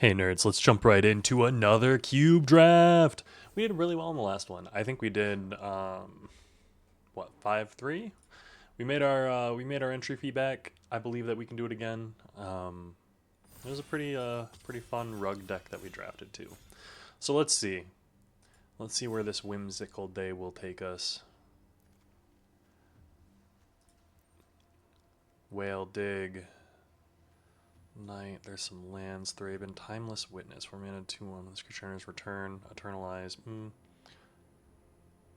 Hey nerds, let's jump right into another cube draft. We did really well in the last one. I think we did what 5-3. We made our entry fee back. I believe that we can do it again. It was a pretty fun rug deck that we drafted too. So let's see. Let's see where this whimsical day will take us. Whale dig. Knight, there's some lands. Thraben, Timeless Witness. 4 mana, 2/1. This creature enters return. Eternalize.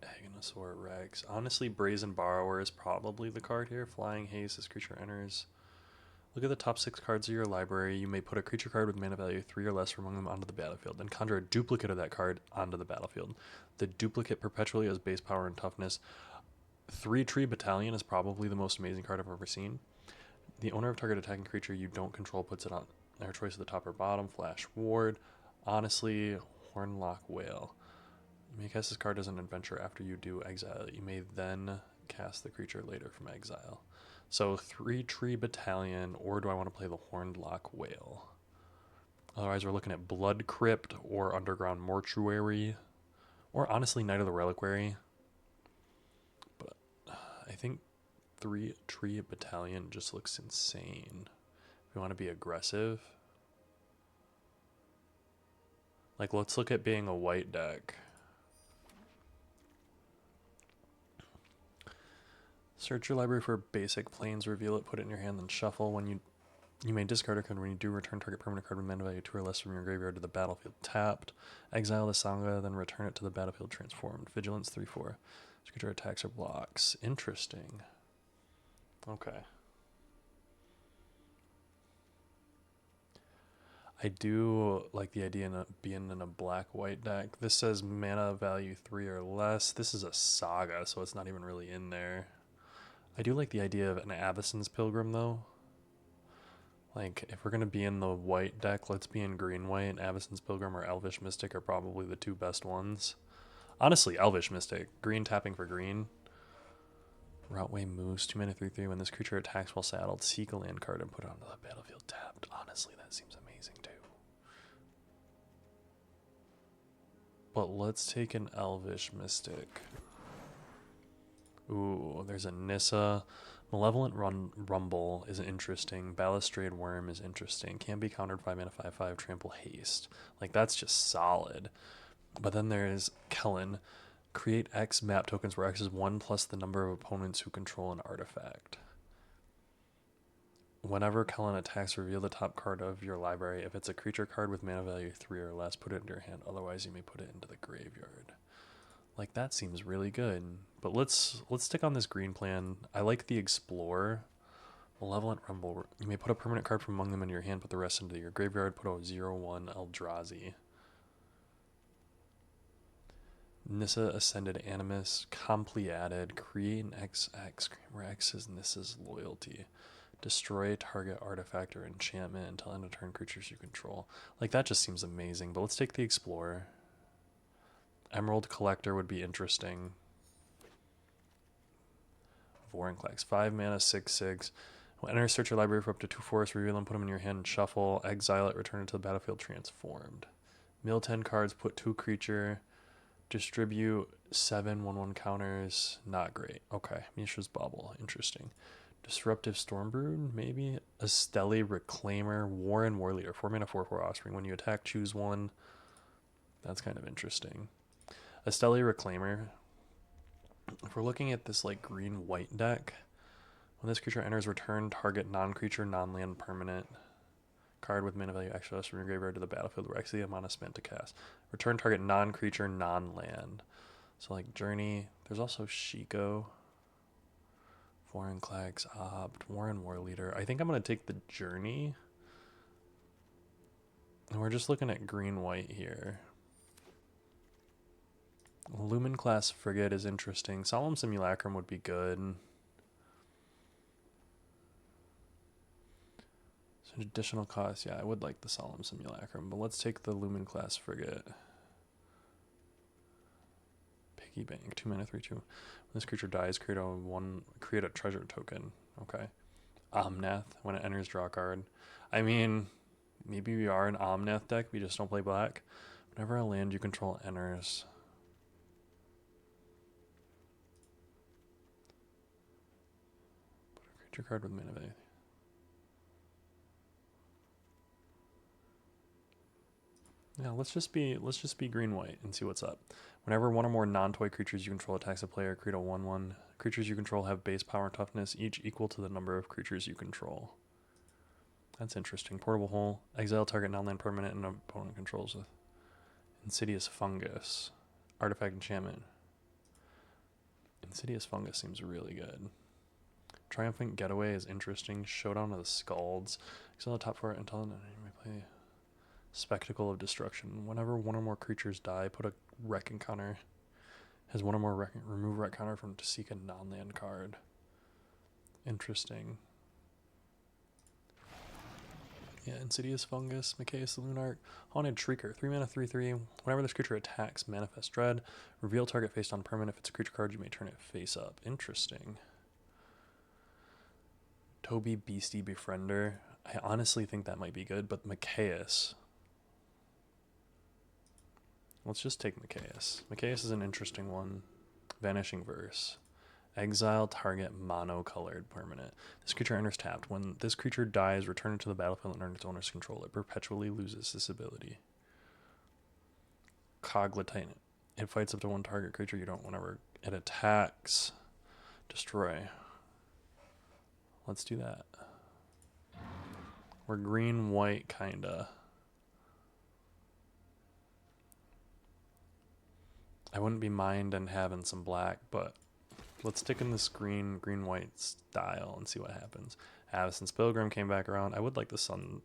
Aganosaur Rex. Honestly, Brazen Borrower is probably the card here. Flying Haste. This creature enters. Look at the top 6 cards of your library. You may put a creature card with mana value 3 or less from among them onto the battlefield. Then conjure a duplicate of that card onto the battlefield. The duplicate perpetually has base power and toughness. 3-Tree Battalion is probably the most amazing card I've ever seen. The owner of target attacking creature you don't control puts it on their choice at the top or bottom. Flash Ward. Honestly, Hornlock Whale. You may cast this card as an adventure after you do exile it. You may then cast the creature later from exile. So 3-Tree Battalion, or do I want to play the Hornlock Whale? Otherwise, we're looking at Blood Crypt or Underground Mortuary, or honestly, Knight of the Reliquary. But I think 3-Tree Battalion just looks insane. If we want to be aggressive, like let's look at being a white deck. Search your library for basic planes, reveal it, put it in your hand, then shuffle. When you may discard a card. When you do, return target permanent card with mana value 2 or less from your graveyard to the battlefield tapped. Exile the Sangha, then return it to the battlefield transformed. Vigilance 3/4. This creature attacks or blocks. Interesting. Okay. I do like the idea of being in a black-white deck. This says mana value 3 or less. This is a saga, so it's not even really in there. I do like the idea of an Avacyn's Pilgrim, though. Like, if we're going to be in the white deck, let's be in green-white. Avacyn's Pilgrim or Elvish Mystic are probably the two best ones. Honestly, Elvish Mystic. Green tapping for green. Routeway Moose, 2 mana 3/3. When this creature attacks while saddled, seek a land card and put it onto the battlefield tapped. Honestly, that seems amazing too. But let's take an Elvish Mystic. Ooh, there's a Nissa. Malevolent Rumble is interesting. Balustrade Worm is interesting. Can be countered 5 mana 5/5. Trample Haste. Like, that's just solid. But then there's Kellen. Create X map tokens where X is 1 plus the number of opponents who control an artifact. Whenever Kellen attacks, reveal the top card of your library. If it's a creature card with mana value 3 or less, put it into your hand. Otherwise, you may put it into the graveyard. Like, that seems really good. But let's stick on this green plan. I like the Explorer. Malevolent Rumble. You may put a permanent card from among them into your hand, put the rest into your graveyard, put a 0/1 Eldrazi. Nissa Ascended Animus, Compleadded, create an XX, where X is Nissa's loyalty. Destroy target artifact or enchantment until end of turn creatures you control. Like, that just seems amazing, but let's take the Explorer. Emerald Collector would be interesting. Vorinclex, 5 mana, 6/6. When enter, search your library for up to 2 forests, reveal them, put them in your hand, and shuffle. Exile it, return it to the battlefield transformed. Mill 10 cards, put 2 creature. Distribute 7 1/1 counters. Not great. Okay. Mishra's Bubble. Interesting. Disruptive Stormbrood, maybe. Esteli Reclaimer. Warren Warleader. 4 mana 4/4 Offspring. When you attack, choose one. That's kind of interesting. Esteli Reclaimer. If we're looking at this like green-white deck, when this creature enters, return target non-creature, non-land permanent card with mana value extra less from your graveyard to the battlefield where X the amount spent to cast. Return target non-creature, non-land. So like Journey. There's also Shiko. Vorinclex, Opt, Warren Warleader. I think I'm going to take the Journey. And we're just looking at green-white here. Lumen Class Frigate is interesting. Solemn Simulacrum would be good. So additional cost, yeah, I would like the Solemn Simulacrum, but let's take the Lumen Class Frigate. Piggy Bank, 2 mana 3/2. When this creature dies, create a treasure token. Okay. Omnath, when it enters, draw a card. I mean, Maybe we are an Omnath deck, we just don't play black. Whenever a land you control enters. Put a creature card with mana value. Yeah, let's just be green white and see what's up. Whenever one or more non-toy creatures you control attacks a player, create a 1/1. Creatures you control have base power and toughness, each equal to the number of creatures you control. That's interesting. Portable Hole. Exile target non-land permanent and opponent controls with Insidious Fungus. Artifact enchantment. Insidious Fungus seems really good. Triumphant Getaway is interesting. Showdown of the Scalds. Exile top 4 until then you may play Spectacle of Destruction. Whenever one or more creatures die, put a wreck encounter. Has one or more remove wreck counter from to seek a non-land card. Interesting. Yeah, Insidious Fungus, Macaeus the Lunarch, Haunted Shrieker, 3 mana, 3/3. Whenever this creature attacks, manifest dread. Reveal target face on permanent. If it's a creature card, you may turn it face up. Interesting. Toby Beastie Befriender. I honestly think that might be good, but Macaeus. Let's just take Macaeus. Macaeus is an interesting one. Vanishing Verse. Exile target mono-colored permanent. This creature enters tapped. When this creature dies, return it to the battlefield and earn its owner's control. It perpetually loses this ability. Coglutinate. It fights up to one target creature you don't whenever it attacks. Destroy. Let's do that. We're green-white, kinda. I wouldn't be minding having some black, but let's stick in this green-white style and see what happens. Avacyn's Pilgrim came back around. I would like the Sun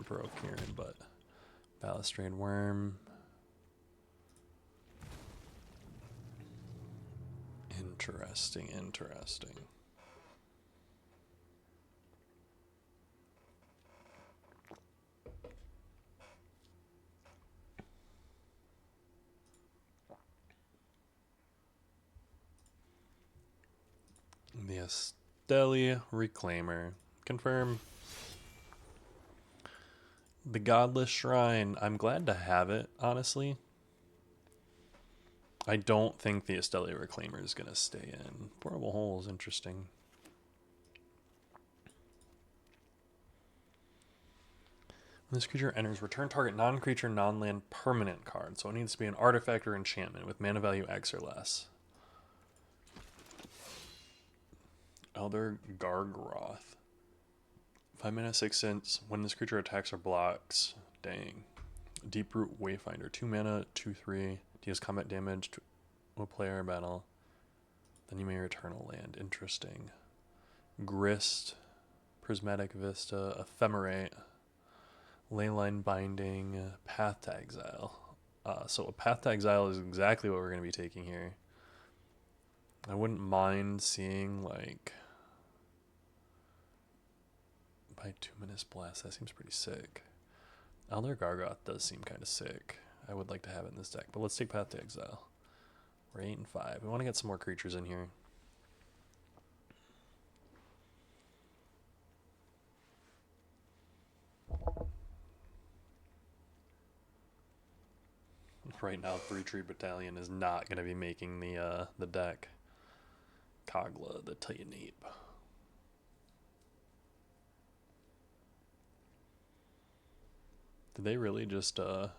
Pearl Kieran, but Balustrade Worm. Interesting. The Esteli Reclaimer. Confirm. The Godless Shrine. I'm glad to have it, honestly. I don't think the Esteli Reclaimer is going to stay in. Portable Hole is interesting. When this creature enters, return target non-creature, non-land permanent card. So it needs to be an artifact or enchantment with mana value X or less. Elder Gargroth. 5 mana, 6 cents. When this creature attacks or blocks, dang. Deeproot Wayfinder. 2 mana, 2/3. Deals combat damage to a player in battle. Then you may return a land. Interesting. Grist. Prismatic Vista. Ephemerate. Leyline Binding. Path to Exile. So a Path to Exile is exactly what we're going to be taking here. I wouldn't mind seeing, like, by 2 minutes blast. That seems pretty sick. Elder Gargoth does seem kind of sick. I would like to have it in this deck, but let's take Path to Exile. We're 8 and 5. We want to get some more creatures in here. Right now, Three Tree Battalion is not going to be making the deck. Kogla, the Titanape. Did they really just oh,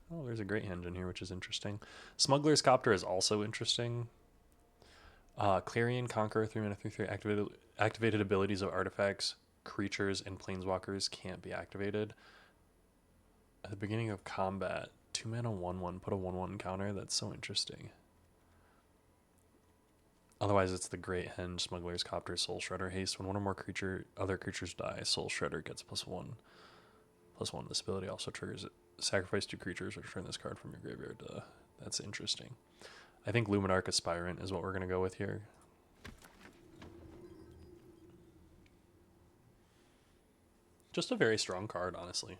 there's a Great Henge in here, which is interesting. Smuggler's Copter is also interesting. Clarion Conqueror, 3 mana, 3/3. Activated abilities of artifacts, creatures, and planeswalkers can't be activated. At the beginning of combat, 2 mana, 1/1. Put a 1/1 counter. That's so interesting. Otherwise, it's the Great Henge, Smuggler's Copter, Soul Shredder, Haste. When one or more other creatures die, Soul Shredder gets +1. +1. This ability also triggers it. Sacrifice 2 creatures or return this card from your graveyard. That's interesting. I think Luminarch Aspirant is what we're going to go with here. Just a very strong card, honestly.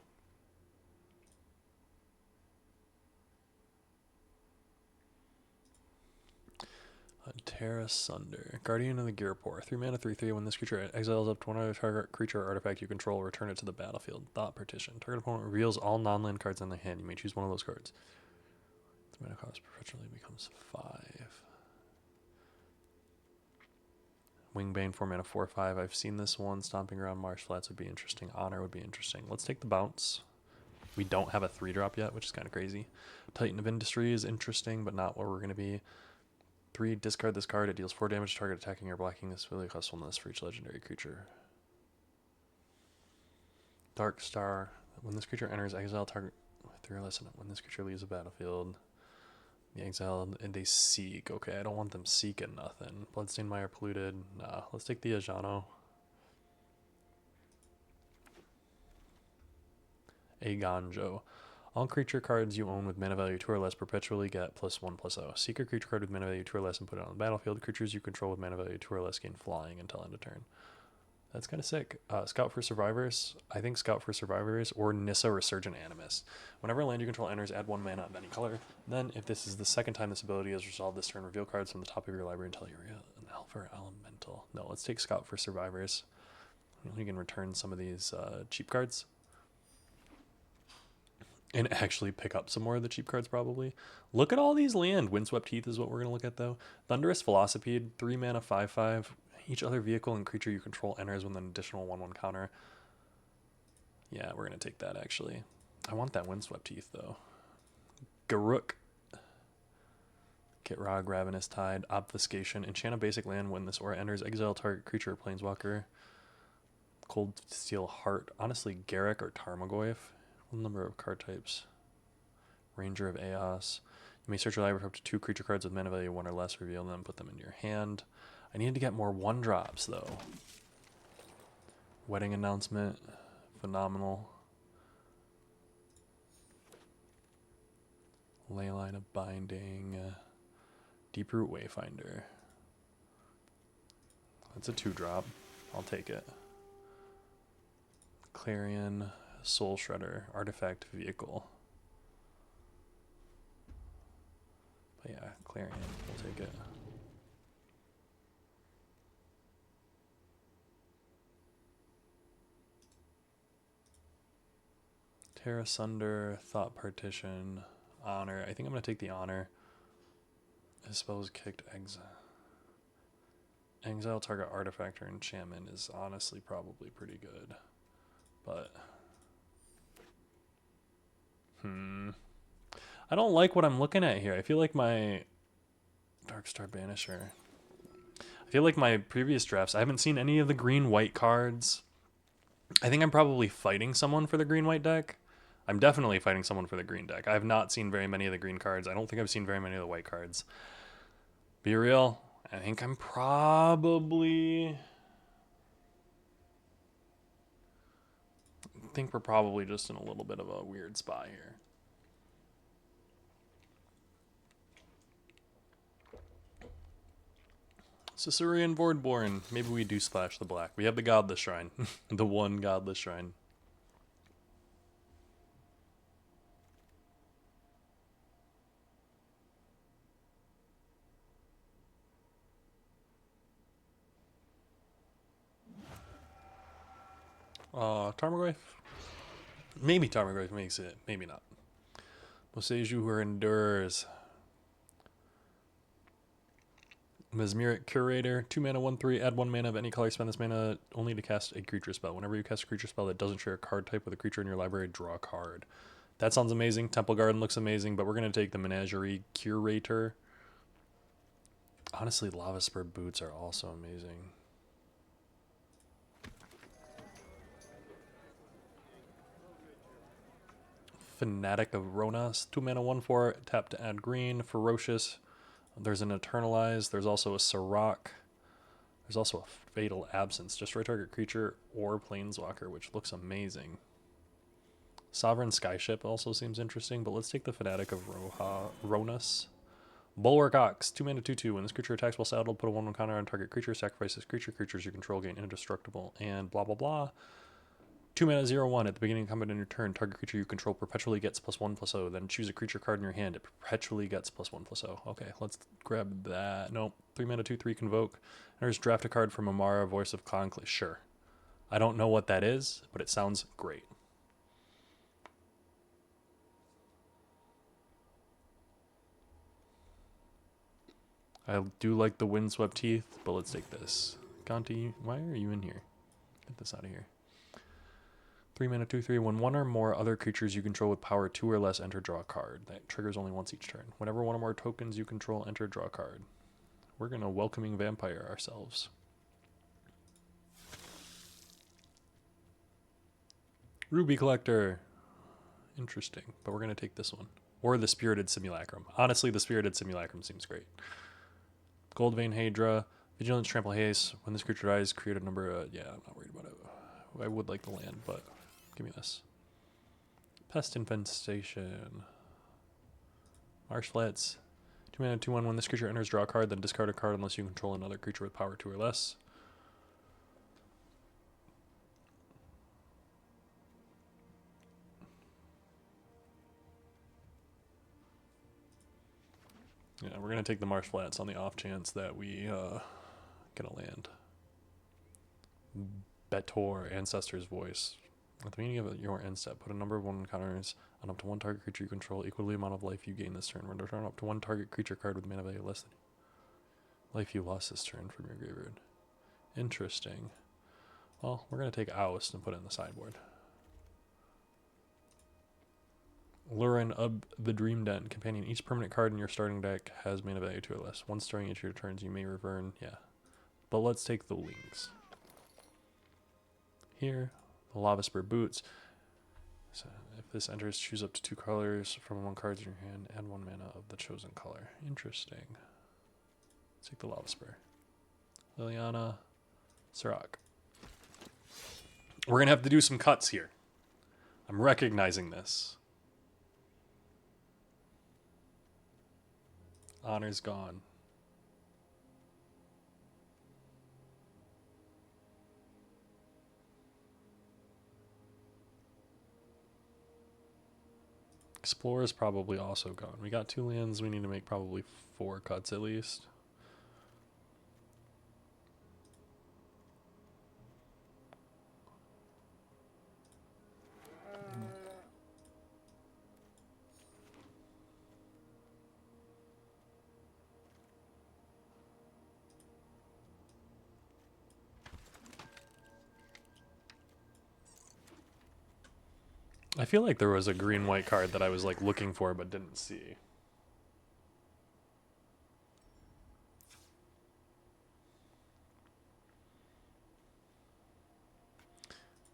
Tear Asunder. Guardian of the Gearpore. 3 mana, 3/3. When this creature exiles up to one other target creature or artifact you control, return it to the battlefield. Thought Partition. Target opponent reveals all non-land cards in the hand. You may choose one of those cards. The mana cost perpetually becomes 5. Wingbane, 4 mana, 4/5. I've seen this one. Stomping Around Marsh Flats would be interesting. Honor would be interesting. Let's take the bounce. We don't have a 3-drop yet, which is kind of crazy. Titan of Industry is interesting, but not where we're going to be. 3, discard this card. It deals 4 damage to target attacking or blocking this ability costs 1 less for each legendary creature. Dark Star. When this creature enters exile, target 3 or less. When this creature leaves the battlefield, the exile and they seek. Okay, I don't want them seeking nothing. Bloodstained Mire, Polluted. Nah, let's take the Ajano. Agonjo. All creature cards you own with mana value 2 or less perpetually get +1/+0. Seek a creature card with mana value 2 or less and put it on the battlefield. Creatures you control with mana value 2 or less gain flying until end of turn. That's kind of sick. Scout for Survivors. I think Scout for Survivors or Nissa Resurgent Animus. Whenever a land you control enters, add 1 mana of any color. Then, if this is the second time this ability is resolved this turn, reveal cards from the top of your library until you reveal an elf or elemental. No, let's take Scout for Survivors. You can return some of these cheap cards. And actually pick up some more of the cheap cards, probably. Look at all these land. Windswept Heath is what we're going to look at, though. Thunderous Velocipede, 3 mana, 5/5. Each other vehicle and creature you control enters with an additional 1/1 counter. Yeah, we're going to take that, actually. I want that Windswept Heath, though. Garruk. Kitrog, Ravenous Tide, Obfuscation. Enchant a basic land when this aura enters. Exile target creature or planeswalker. Cold Steel Heart. Honestly, Garruk or Tarmogoyf. Number of card types. Ranger of Eos. You may search your library for up to 2 creature cards with mana value 1 or less. Reveal them, put them in your hand. I need to get more 1-drops, though. Wedding Announcement. Phenomenal. Leyline of Binding. Deeproot Wayfinder. That's a 2-drop. I'll take it. Clarion. Soul Shredder, Artifact Vehicle. But yeah, Clarion, we'll take it. Tear Asunder, Thought Partition, Honor. I think I'm going to take the Honor. I suppose kicked Exile. Exile target artifact or enchantment is honestly probably pretty good. But I don't like what I'm looking at here. I feel like my Darkstar Banisher. I feel like my previous drafts, I haven't seen any of the green-white cards. I think I'm probably fighting someone for the green-white deck. I'm definitely fighting someone for the green deck. I have not seen very many of the green cards. I don't think I've seen very many of the white cards. Be real. I think I'm probably... I think we're probably just in a little bit of a weird spot here. Caesarean Voidborn. Maybe we do splash the black. We have the Godless Shrine. The one Godless Shrine. Tarmogoyf? Maybe Tarmogoyf makes it. Maybe not. Boseiju who endures. Mesmeric Curator, 2 mana, 1/3, add 1 mana of any color, spend this mana only to cast a creature spell. Whenever you cast a creature spell that doesn't share a card type with a creature in your library, draw a card. That sounds amazing. Temple Garden looks amazing, but we're going to take the Menagerie Curator. Honestly, Lava Spur Boots are also amazing. Fanatic of Ronas, 2 mana, 1/4, tap to add green. Ferocious. There's an Eternalize. There's also a Sirach. There's also a Fatal Absence. Destroy target creature or planeswalker, which looks amazing. Sovereign Skyship also seems interesting, but let's take the Fanatic of Ronas. Bulwark Ox, 2 mana, 2/2. When this creature attacks while saddled, put a 1/1 counter on target creature, sacrifice this creature. Creatures you control gain indestructible, and blah blah blah. 2 mana 0/1 at the beginning of combat in your turn. Target creature you control perpetually gets +1/+0. Then choose a creature card in your hand. It perpetually gets +1/+0. Okay, let's grab that. Nope. 3 mana 2/3 Convoke. There's draft a card from Amara, Voice of Conclave. Sure. I don't know what that is, but it sounds great. I do like the Windswept Teeth, but let's take this. Conti, why are you in here? Get this out of here. 3 mana 2/3. When one or more other creatures you control with power 2 or less enter, draw a card. That triggers only once each turn. Whenever one or more tokens you control enter, draw a card. We're going to Welcoming Vampire ourselves. Ruby Collector. Interesting, but we're going to take this one. Or the Spirited Simulacrum. Honestly, the Spirited Simulacrum seems great. Goldvein Hydra. Vigilance, Trample Haste. When this creature dies, create a number. Yeah, I'm not worried about it. I would like the land, but give me this. Pest Infestation. Marsh Flats. 2 mana 2/1. When this creature enters, draw a card, then discard a card unless you control another creature with power 2 or less. Yeah, we're going to take the Marsh Flats on the off chance that we get a land. Betor, Ancestor's Voice. At the beginning of your end step, put a number of 1 counters on up to 1 target creature you control, equal to the amount of life you gain this turn. Return up to 1 target creature card with mana value less than life you lost this turn from your graveyard. Interesting. Well, we're going to take Oust and put it in the sideboard. Lurin of the Dream Den. Companion. Each permanent card in your starting deck has mana value 2 or less. Once during each of your turns, you may return. Yeah. But let's take the Lings. Here, the Lava Spur Boots. So if this enters, choose up to 2 colors from among cards in your hand. Add 1 mana of the chosen color. Interesting. Let's take the Lava Spur. Liliana. Sirach. We're going to have to do some cuts here. I'm recognizing this. Honor's gone. Explorer is probably also gone. We got 2 lands. We need to make probably 4 cuts at least. I feel like there was a green-white card that I was like looking for but didn't see.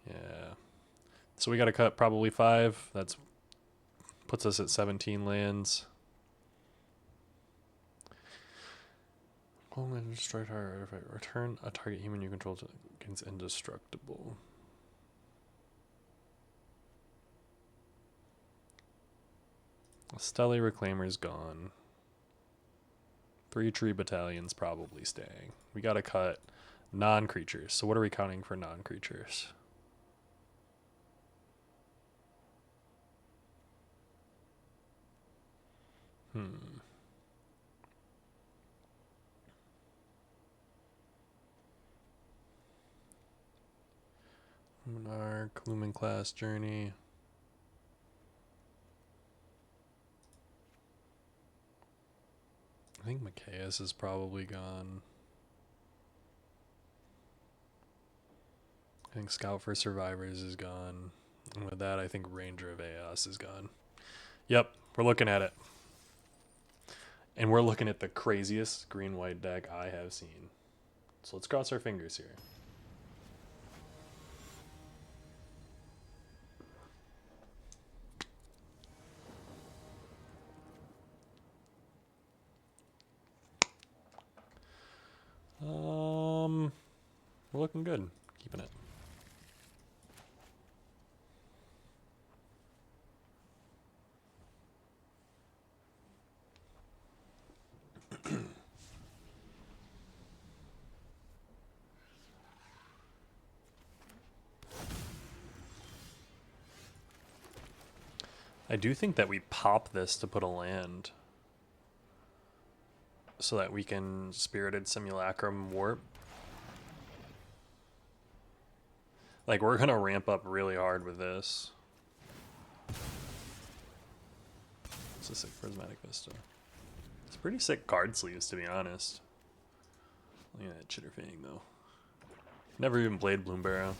Yeah. So we got to cut probably 5. That's puts us at 17 lands. Only destroy target artifact. Return a target human you control against indestructible. Stelly Reclaimer's gone. 3 tree battalions probably staying. We gotta cut non-creatures. So what are we counting for non-creatures? Monarch, Lumen Class Journey. I think Mikaeus is probably gone. I think Scout for Survivors is gone. And with that, I think Ranger of Aeos is gone. Yep, we're looking at it. And we're looking at the craziest green-white deck I have seen. So let's cross our fingers here. We're looking good. Keeping it. I do think that we pop this to put a land so that we can Spirited Simulacrum warp. Like, we're gonna ramp up really hard with this. It's a sick Prismatic Vista. It's pretty sick card sleeves, to be honest. Look at that Chitterfang, though. Never even played Bloom Barrow.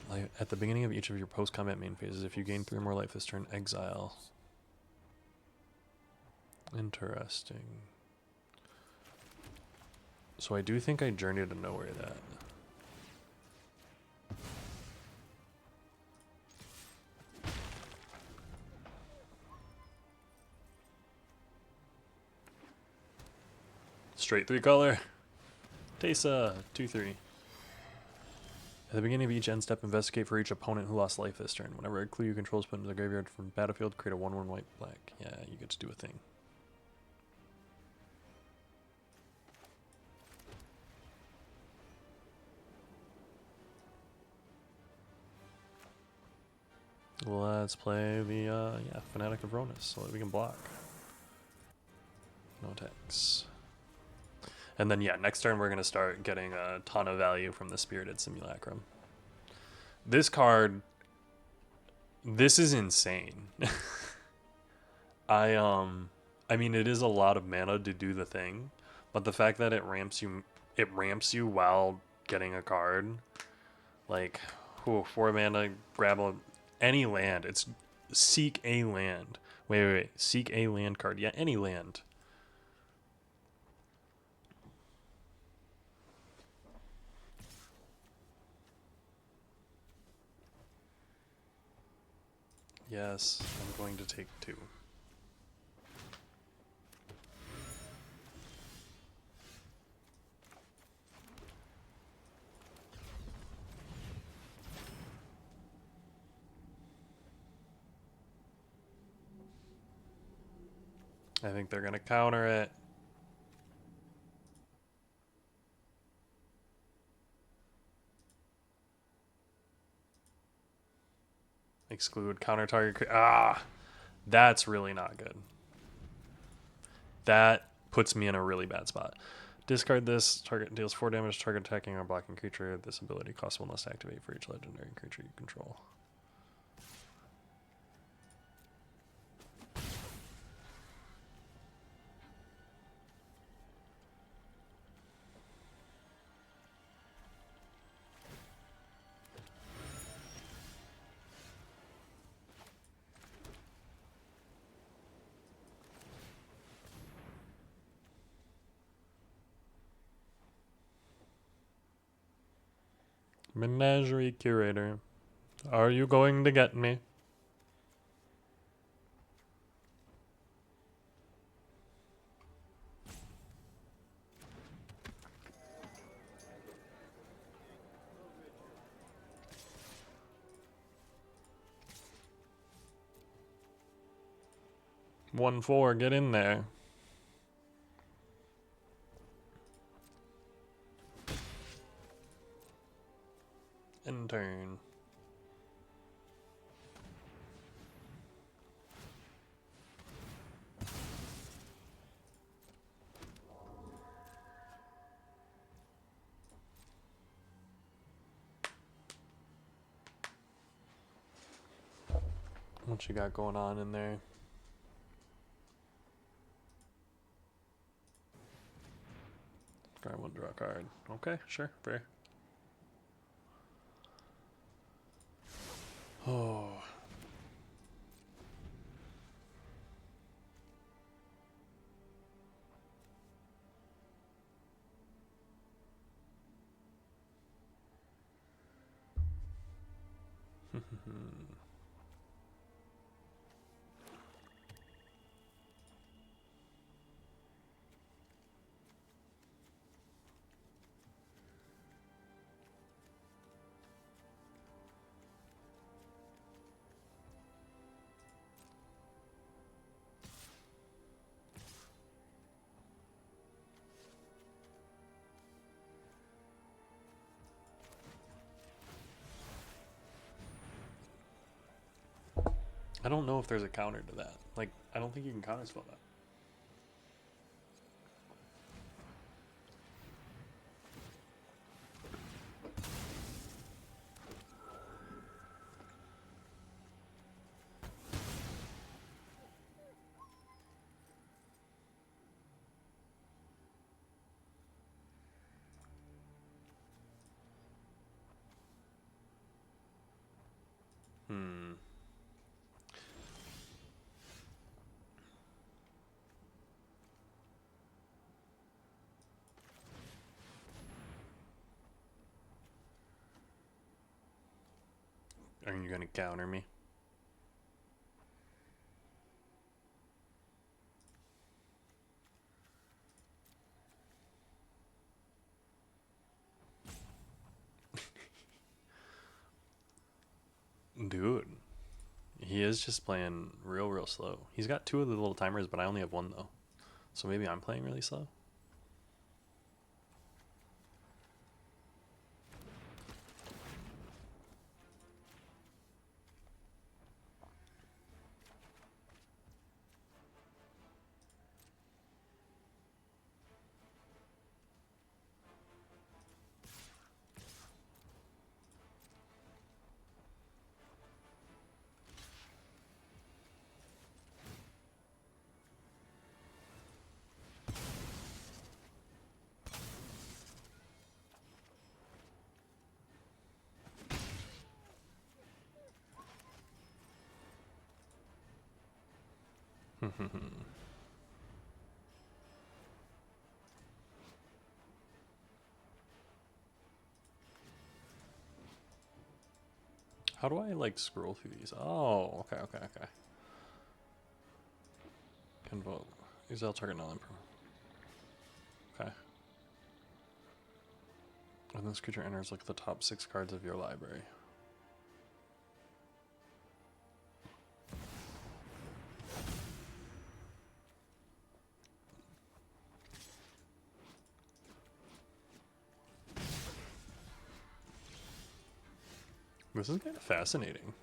Like, at the beginning of each of your post-combat main phases, if you gain 3 or more life this turn, exile. Interesting. So I do think I Journey to Nowhere that. Straight 3-color. Teysa, 2/3. At the beginning of each end step, investigate for each opponent who lost life this turn. Whenever a clue you control is put into the graveyard from the battlefield, create a 1/1 white black. Yeah, you get to do a thing. Let's play the Fanatic of Ronus so that we can block. No attacks. And then yeah, next turn we're gonna start getting a ton of value from the Spirited Simulacrum. This card, this is insane. I mean it is a lot of mana to do the thing, but the fact that it ramps you while getting a card, like 4 mana, grab any land. It's seek a land. Wait. Seek a land card. Yeah, any land. Yes, I'm going to take 2. I think they're going to counter it. Exclude counter target. That's really not good. That puts me in a really bad spot. Discard this. Target deals 4 damage. Target attacking or blocking creature. This ability costs 1 less to activate for each legendary creature you control. Menagerie Curator. Are you going to get me? One 4, get in there. End turn. What you got going on in there? I want to draw a card. Okay, sure, fair. Oh. I don't know if there's a counter to that. Like, I don't think you can counterspell that. Are you gonna counter me? Dude, he is just playing real slow. He's got 2 of the little timers, but I only have 1 though. So maybe I'm playing really slow. How do I like scroll through these? Oh, okay. Convoke. Exile target null improve. Okay. When this creature enters, look at the top 6 cards of your library. This is kind of fascinating.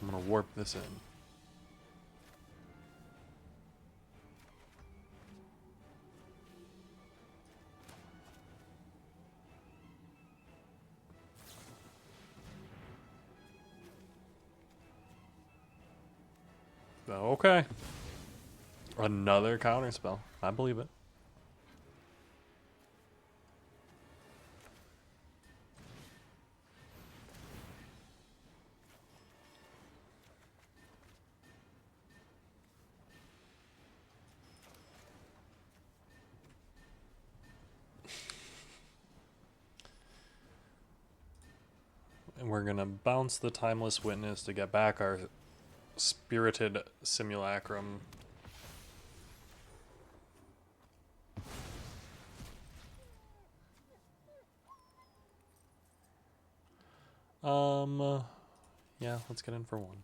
I'm gonna warp this in. Okay. Another counter spell. I believe it. And we're gonna bounce the Timeless Witness to get back our Spirited Simulacrum. Yeah, let's get in for 1.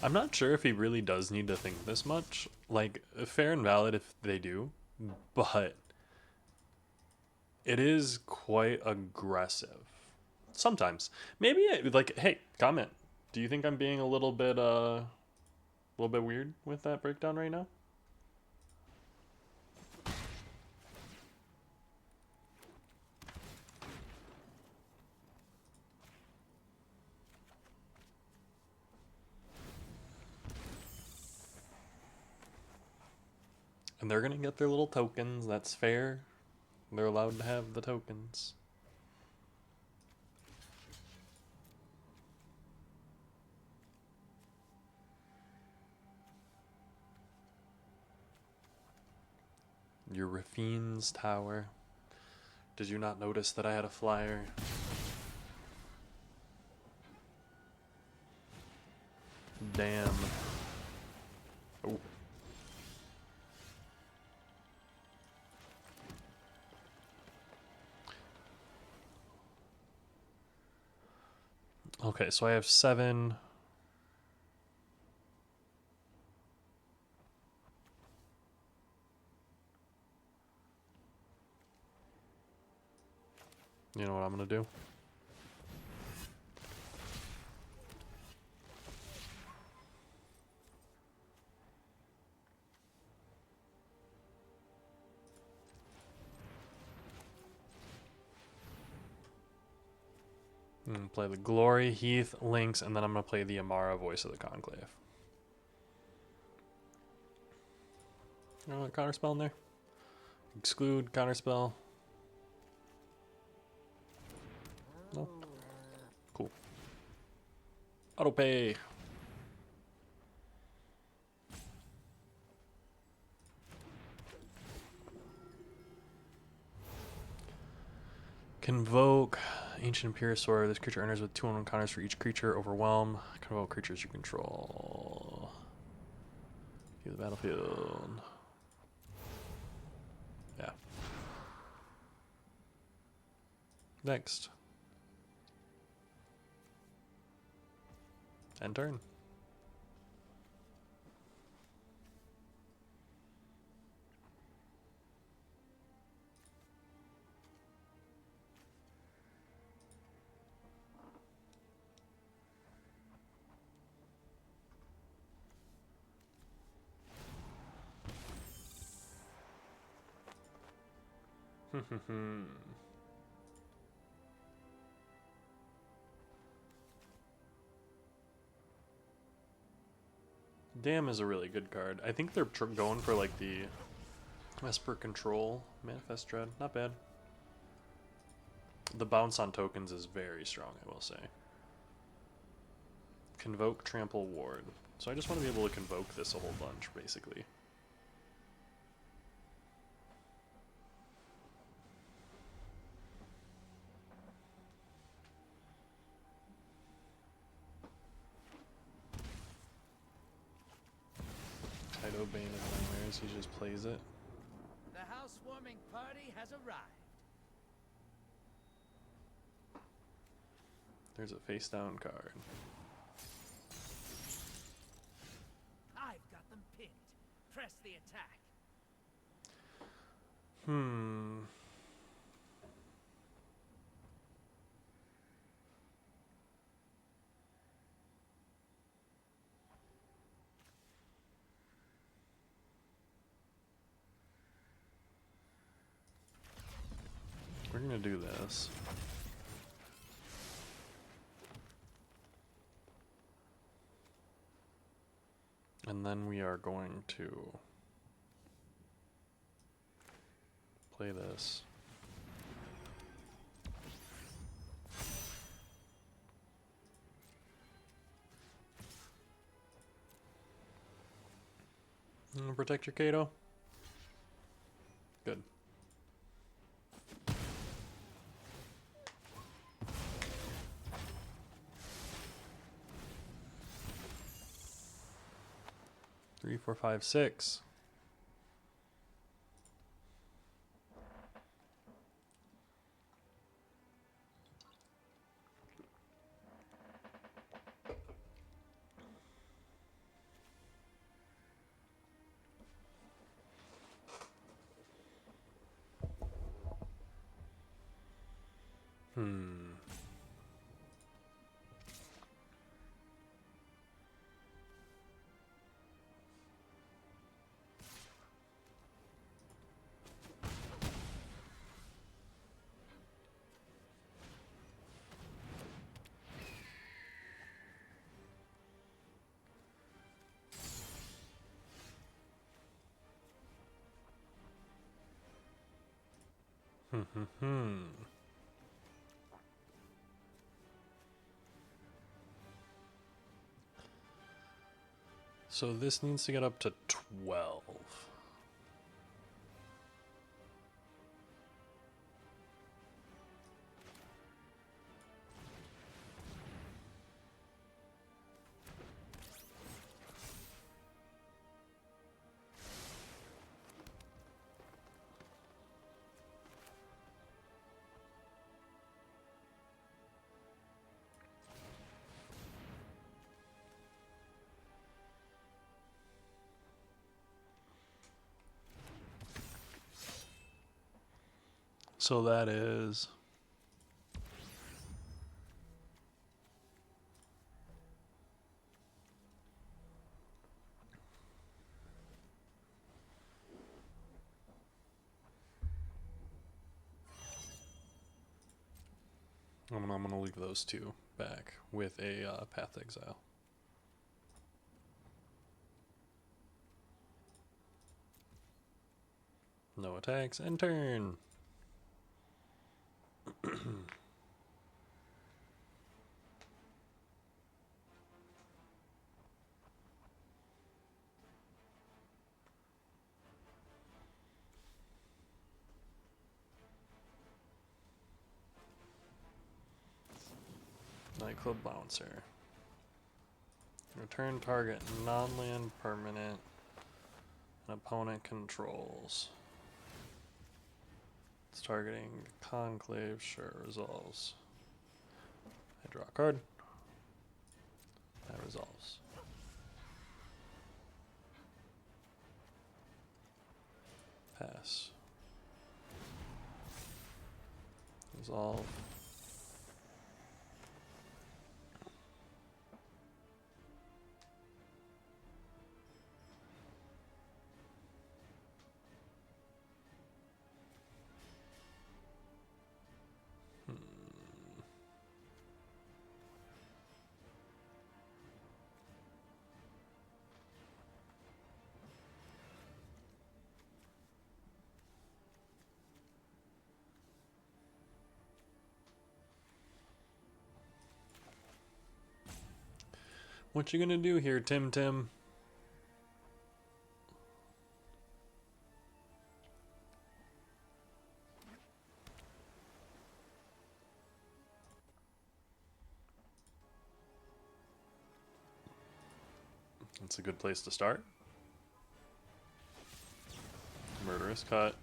I'm not sure if he really does need to think this much. Like, fair and valid if they do, but it is quite aggressive. Sometimes. Maybe, like, hey, comment. Do you think I'm being a little bit weird with that breakdown right now? And they're gonna get their little tokens. That's fair. They're allowed to have the tokens. Your Rafine's Tower. Did you not notice that I had a flyer? Damn. Oh. Okay, so I have 7. You know what I'm gonna do? I'm gonna play the Glory, Heath, Lynx, and then I'm gonna play the Amara, Voice of the Conclave. You know what counterspell in there? Exclude, counterspell. No. Cool. Auto pay. Convoke. Ancient Imperasaur. This creature enters with 2/1 counters for each creature. Overwhelm. Convoke creatures you control. View the battlefield. Yeah. Next. End turn. Damn is a really good card. I think they're going for like the Esper Control Manifest Dread. Not bad. The bounce on tokens is very strong, I will say. Convoke, Trample, Ward. So I just want to be able to convoke this a whole bunch, basically. Kaido Bane of Nightmares, he just plays it. The housewarming party has arrived. There's a face down card. I've got them pinned. Press the attack. We're gonna do this. And then we are going to play this. Protect your Kato. Good. Three, four, five, six. So this needs to get up to 12. So that is I'm gonna leave those two back with a Path Exile. No attacks and turn. Nightclub Bouncer. Return target non-land permanent an opponent controls. It's targeting Conclave, sure, resolves. I draw a card. That resolves. Pass. Resolve. What you gonna do here, Tim Tim? That's a good place to start. Murderous Cut.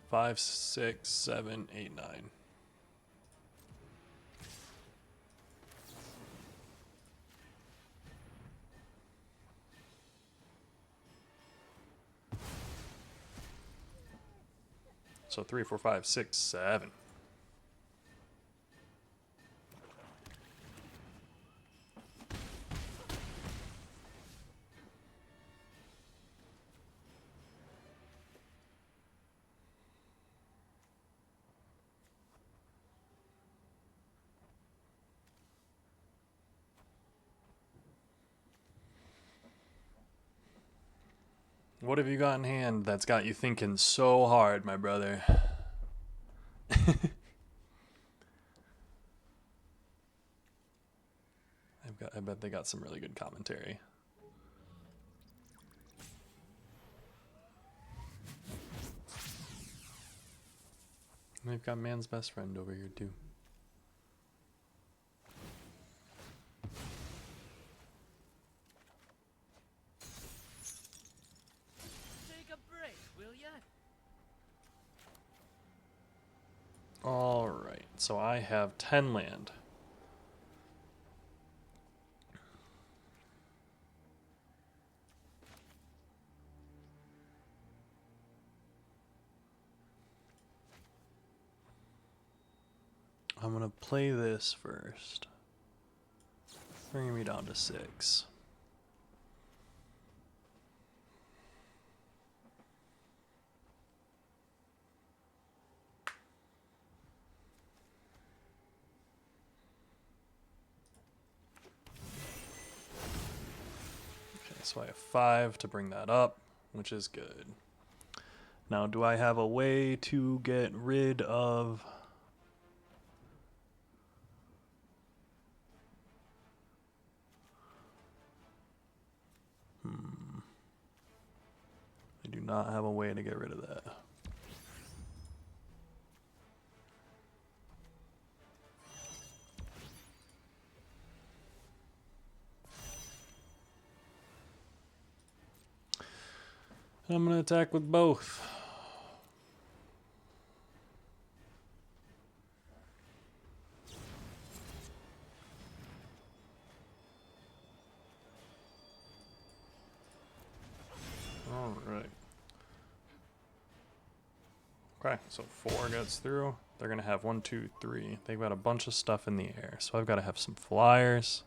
Five, six, seven, eight, nine. So 3, 4, 5, 6, 7. What have you got in hand that's got you thinking so hard, my brother? I bet they got some really good commentary. They've got man's best friend over here too. Take a break, will ya? All right, so I have 10 land. I'm gonna play this first, bringing me down to 6. Okay, so I have 5 to bring that up, which is good. Now, do I have a way to get rid of... I do not have a way to get rid of that. I'm going to attack with both. Okay, so 4 gets through. They're gonna have 1, 2, 3. They've got a bunch of stuff in the air, so I've got to have some flyers.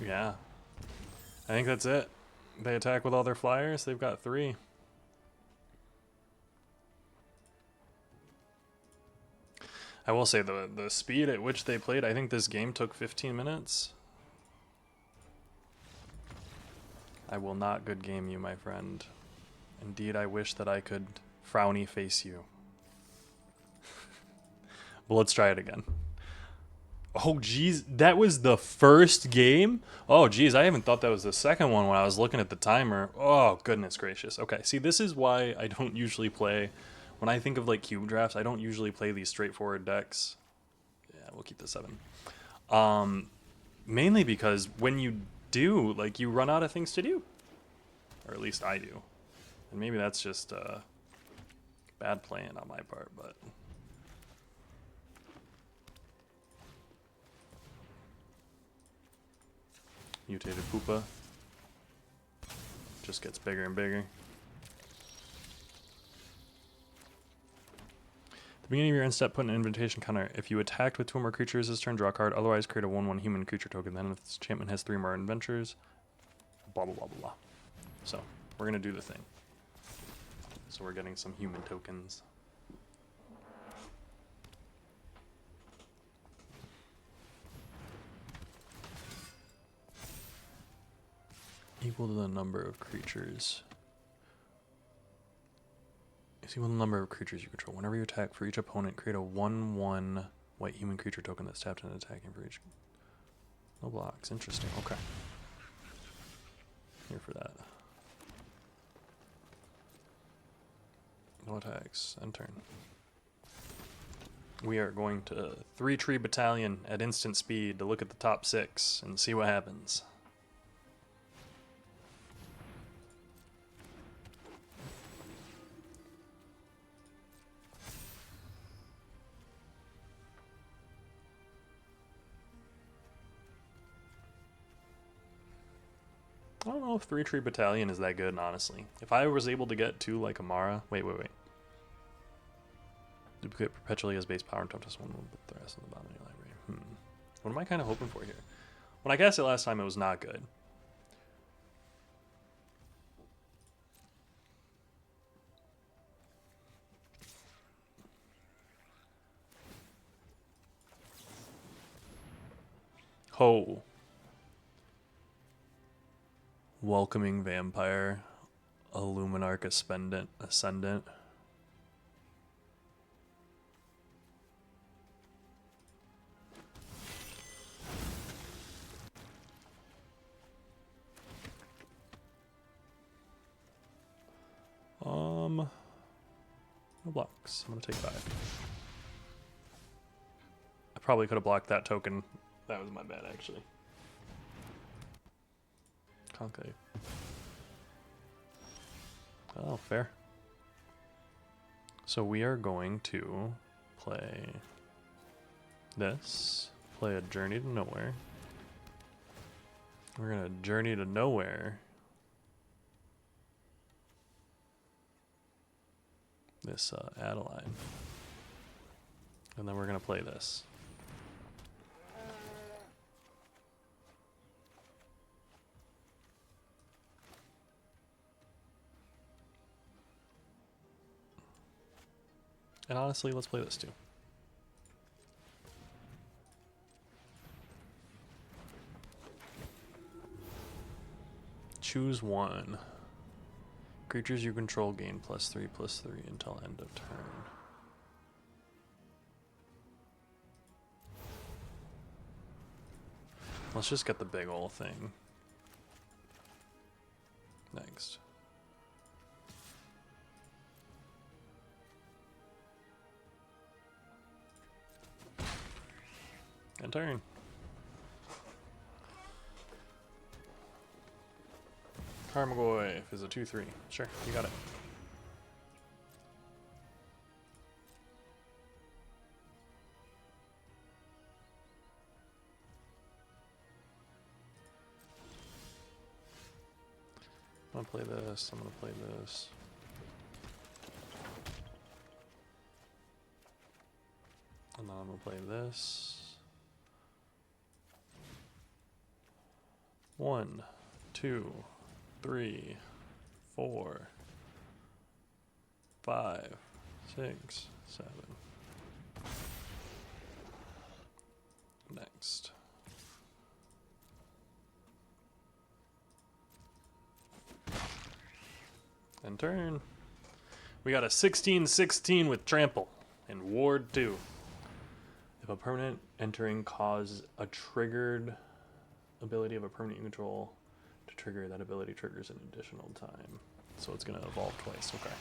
Yeah. I think that's it. They attack with all their flyers. They've got 3. I will say the speed at which they played, I think this game took 15 minutes. I will not good game you, my friend. Indeed, I wish that I could frowny face you. Well, let's try it again. Oh, geez, that was the first game? Oh, geez, I even thought that was the second one when I was looking at the timer. Oh, goodness gracious. Okay, see, this is why I don't usually play... When I think of, like, cube drafts, I don't usually play these straightforward decks. Yeah, we'll keep the 7. Mainly because when you do, like, you run out of things to do. Or at least I do. And maybe that's just bad playing on my part, but... Mutated Poopa just gets bigger and bigger. At the beginning of your end step, put an invitation counter. If you attacked with 2 or more creatures this turn, draw a card. Otherwise, create a 1/1 human creature token. Then, if this enchantment has 3 more adventures, blah blah blah blah blah. So we're gonna do the thing. So we're getting some human tokens. Equal to the number of creatures. Is equal to the number of creatures you control. Whenever you attack for each opponent, create a 1/1 white human creature token that's tapped and attacking for each. No blocks. Interesting. Okay. Here for that. No attacks. End turn. We are going to 3 tree battalion at instant speed to look at the top 6 and see what happens. I don't know if 3 tree battalion is that good, honestly. If I was able to get 2 like Amara... Wait. Duplicate perpetually as base power and don't just one with the rest of the bottom of your library. What am I kind of hoping for here? When I cast it last time, it was not good. Ho. Welcoming Vampire. Illuminarch Ascendant. No blocks. I'm gonna take 5. I probably could have blocked that token. That was my bad, actually. Concave. Oh, fair. So we are going to play this. Play a Journey to Nowhere. We're gonna Journey to Nowhere this Adeline. And then we're gonna play this. And honestly, let's play this too. Choose 1. Creatures you control gain +3/+3 until end of turn. Let's just get the big ol' thing. Next. And turn. Karmagoyf is a 2/3. Sure, you got it. I'm gonna play this. I'm gonna play this. And then I'm gonna play this. 1, 2, 3, 4, 5, 6, 7. Next. And turn. We got a 16/16 with trample and ward 2. If a permanent entering causes a triggered ability of a permanent you control to trigger, that ability triggers an additional time. So it's going to evolve twice. Okay.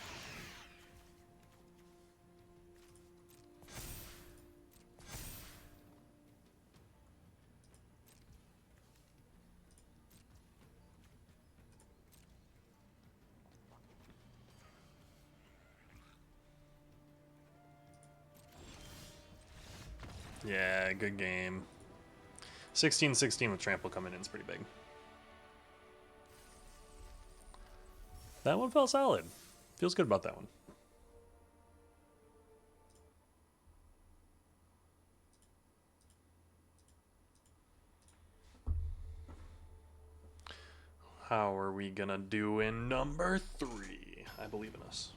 Yeah, good game. 16/16 with trample coming in is pretty big. That one felt solid. Feels good about that one. How are we gonna do in number 3? I believe in us.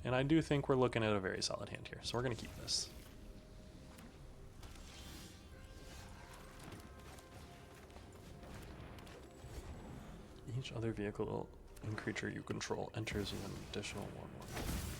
And I do think we're looking at a very solid hand here, so we're going to keep this. Each other vehicle and creature you control enters with an additional 1/1.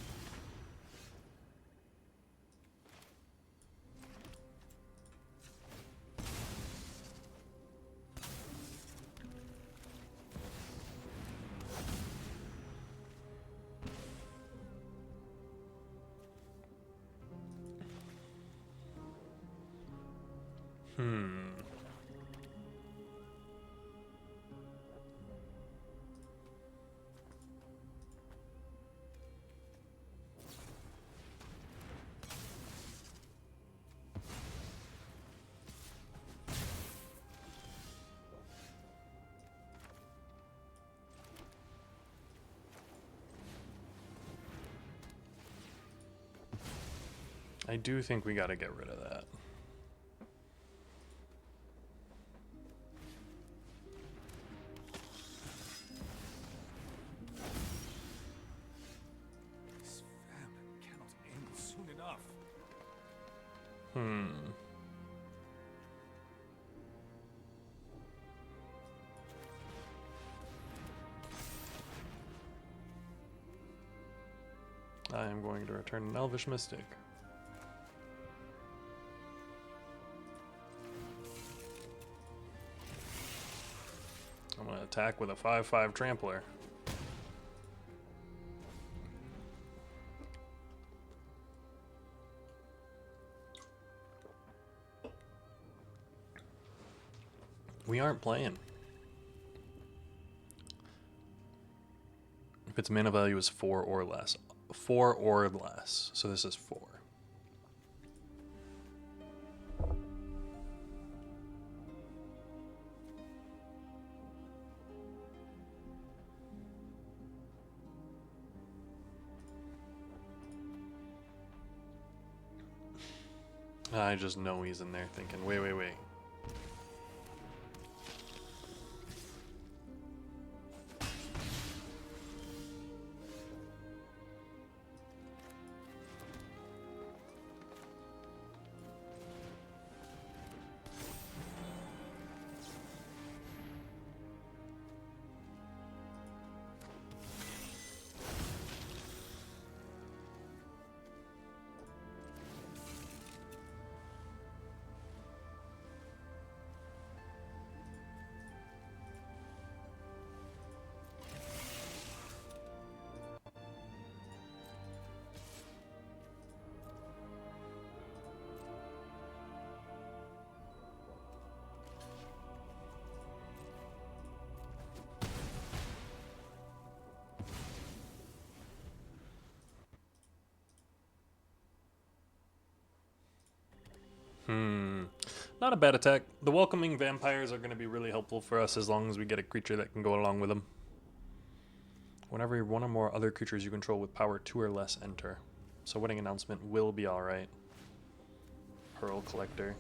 I do think we got to get rid of that. This famine cannot end soon enough. I am going to return an Elvish Mystic. I'm going to attack with a 5/5 Trampler. We aren't playing. If its mana value is 4 or less. 4 or less. So this is 4. I just know he's in there thinking, wait. Not a bad attack. The welcoming vampires are going to be really helpful for us as long as we get a creature that can go along with them. Whenever one or more other creatures you control with power 2 or less enter. So Wedding Announcement will be alright. Pearl Collector.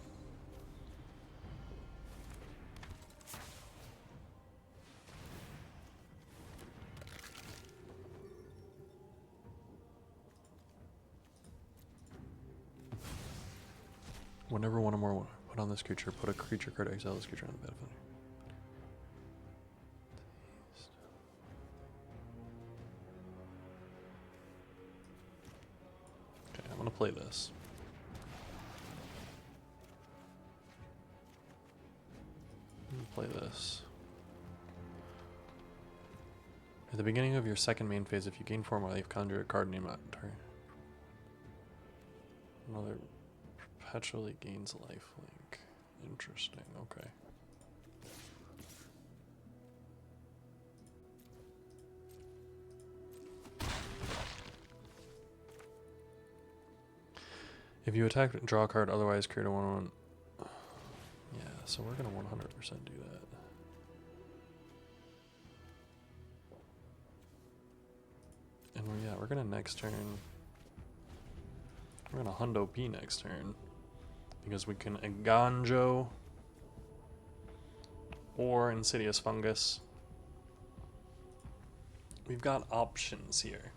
Whenever one or more put on this creature, put a creature card, exile this creature on the battlefield. Okay, I'm gonna play this. Play this. At the beginning of your second main phase, if you gain 4 more life, conjure a card name out turn. Another perpetually gains life link. Interesting, okay. If you attack, draw a card, otherwise create a 1/1. Yeah, so we're gonna 100% do that. And we're gonna next turn. We're gonna Hundo P next turn. Because we can Aganjo or Insidious Fungus. We've got options here.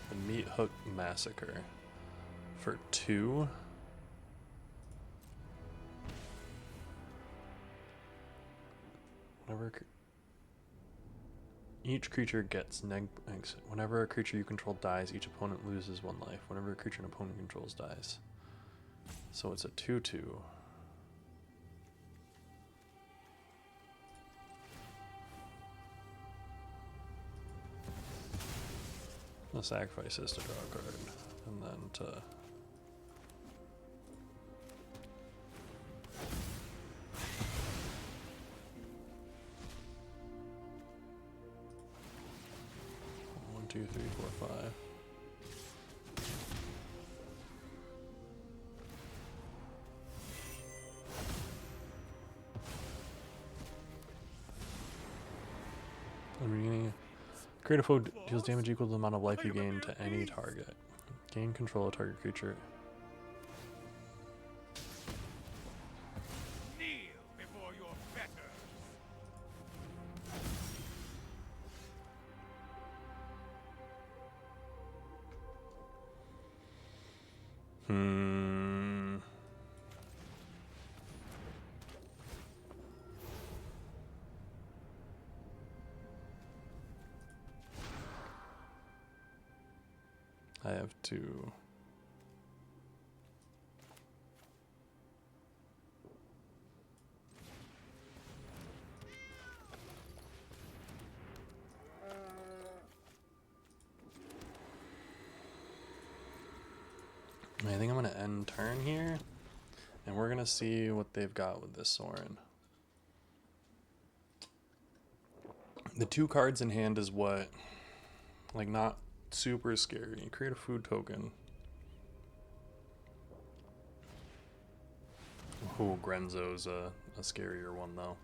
The Meat Hook Massacre for 2. Each creature gets whenever a creature you control dies, each opponent loses 1 life. Whenever a creature an opponent controls dies. So it's a 2/2. The sacrifice is to draw a card, and then to one, two, three, four, five. At the beginning, create a foe deals damage equal to the amount of life you gain to any target. Gain control of target creature. Kneel before your betters. I have to. I think I'm going to end turn here, and we're going to see what they've got with this Sorin. The 2 cards in hand is what, like, not super scary. Create a food token. Oh, Grenzo's a scarier one, though.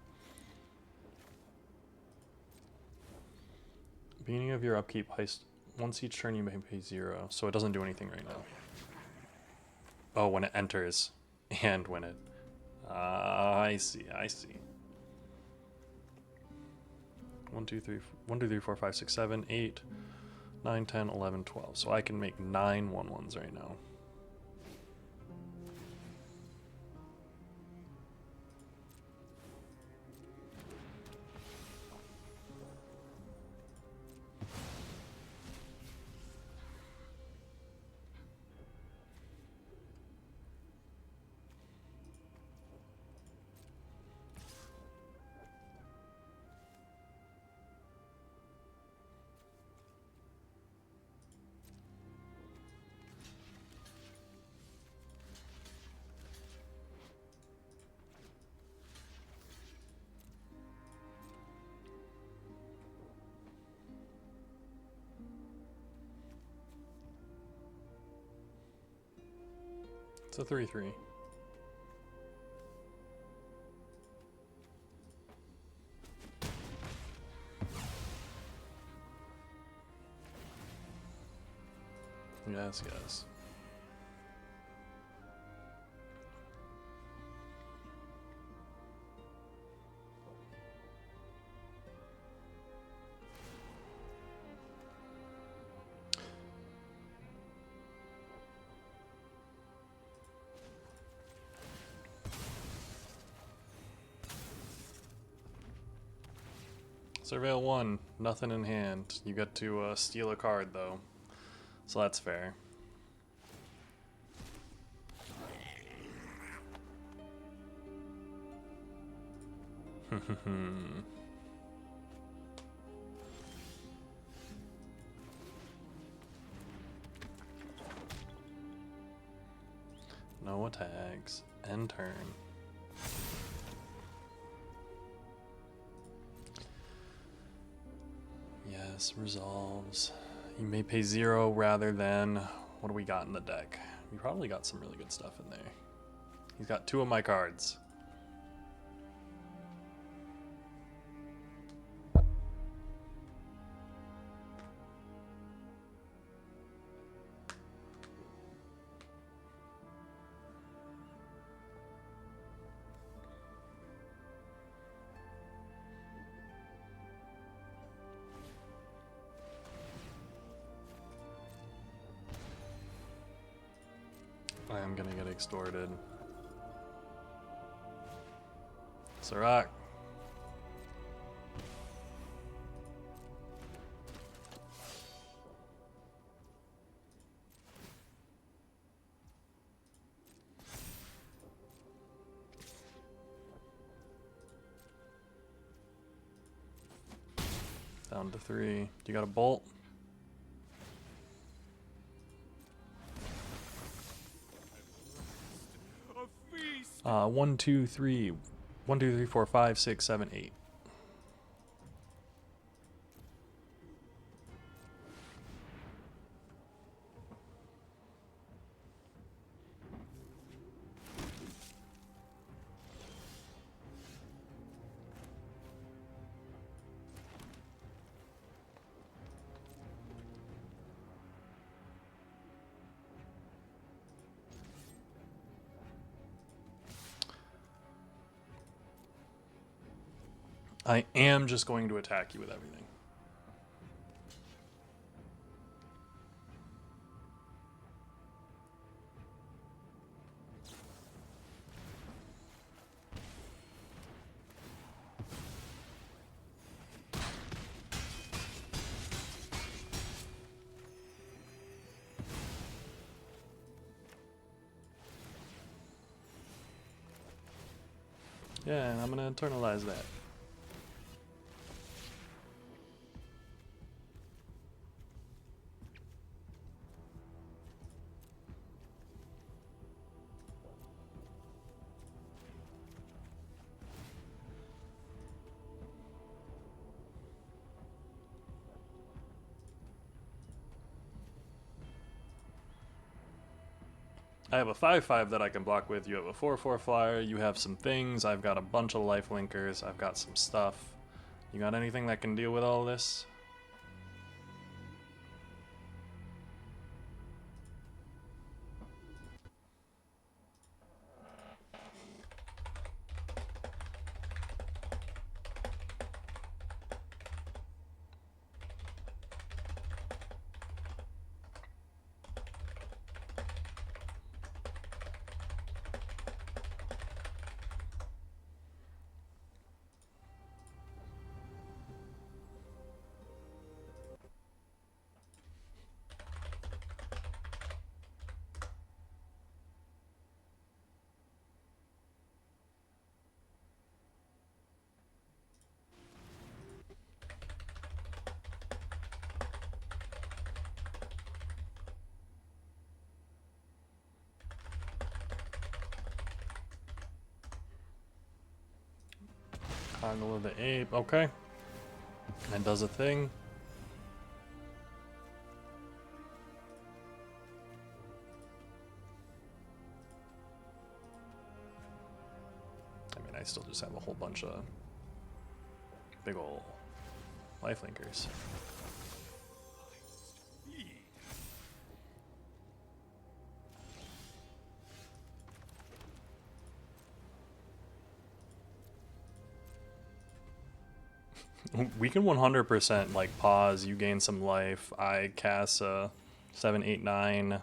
Beginning of your upkeep, heist. Once each turn you may pay 0, so it doesn't do anything right now. Oh, when it enters, and when it... I see. 1, 2, 3, 4, 5, 6, 7, 8, 9, 10, 11, 12. So I can make 9 1/1s right now. It's a 3/3. Yes, yes. Surveil 1, nothing in hand. You get to steal a card though, so that's fair. No attacks. End turn. Yes, resolves. You may pay 0 rather than... What do we got in the deck? We probably got some really good stuff in there. He's got 2 of my cards. I am gonna get extorted. Sirac. Down to 3. You got a bolt? A feast. 1, 2, 3. 1, 2, 3, 4, 5, 6, 7, 8. I am just going to attack you with everything. Yeah, and I'm gonna internalize that. I have a 5/5 that I can block with. You have a 4/4 flyer. You have some things. I've got a bunch of life linkers. I've got some stuff. You got anything that can deal with all this? Toggle of the Ape. Okay. That does a thing. still just have a whole bunch of big ol' lifelinkers. We can 100% like pause, you gain some life, I cast 7, 8, 9,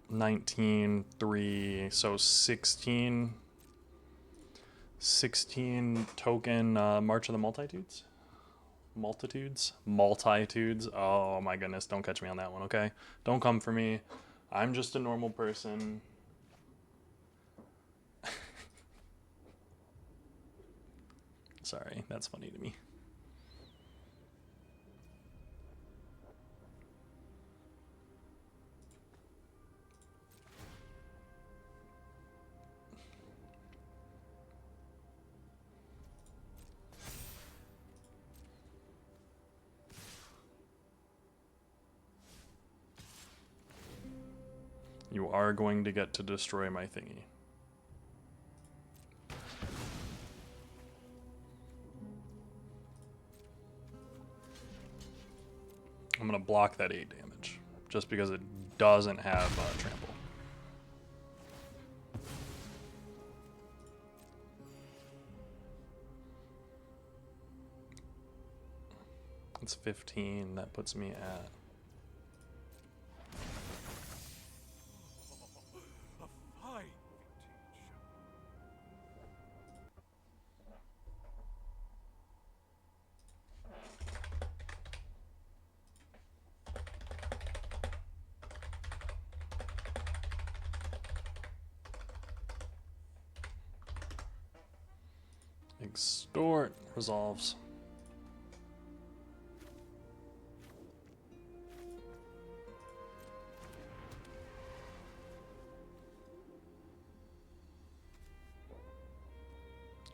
19, 3, so 16 token March of the Multitudes? Multitudes. Oh my goodness, don't catch me on that one, okay? Don't come for me. I'm just a normal person. Sorry, that's funny to me. You are going to get to destroy my thingy. I'm going to block that 8 damage, just because it doesn't have trample. It's 15, that puts me at... Extort resolves.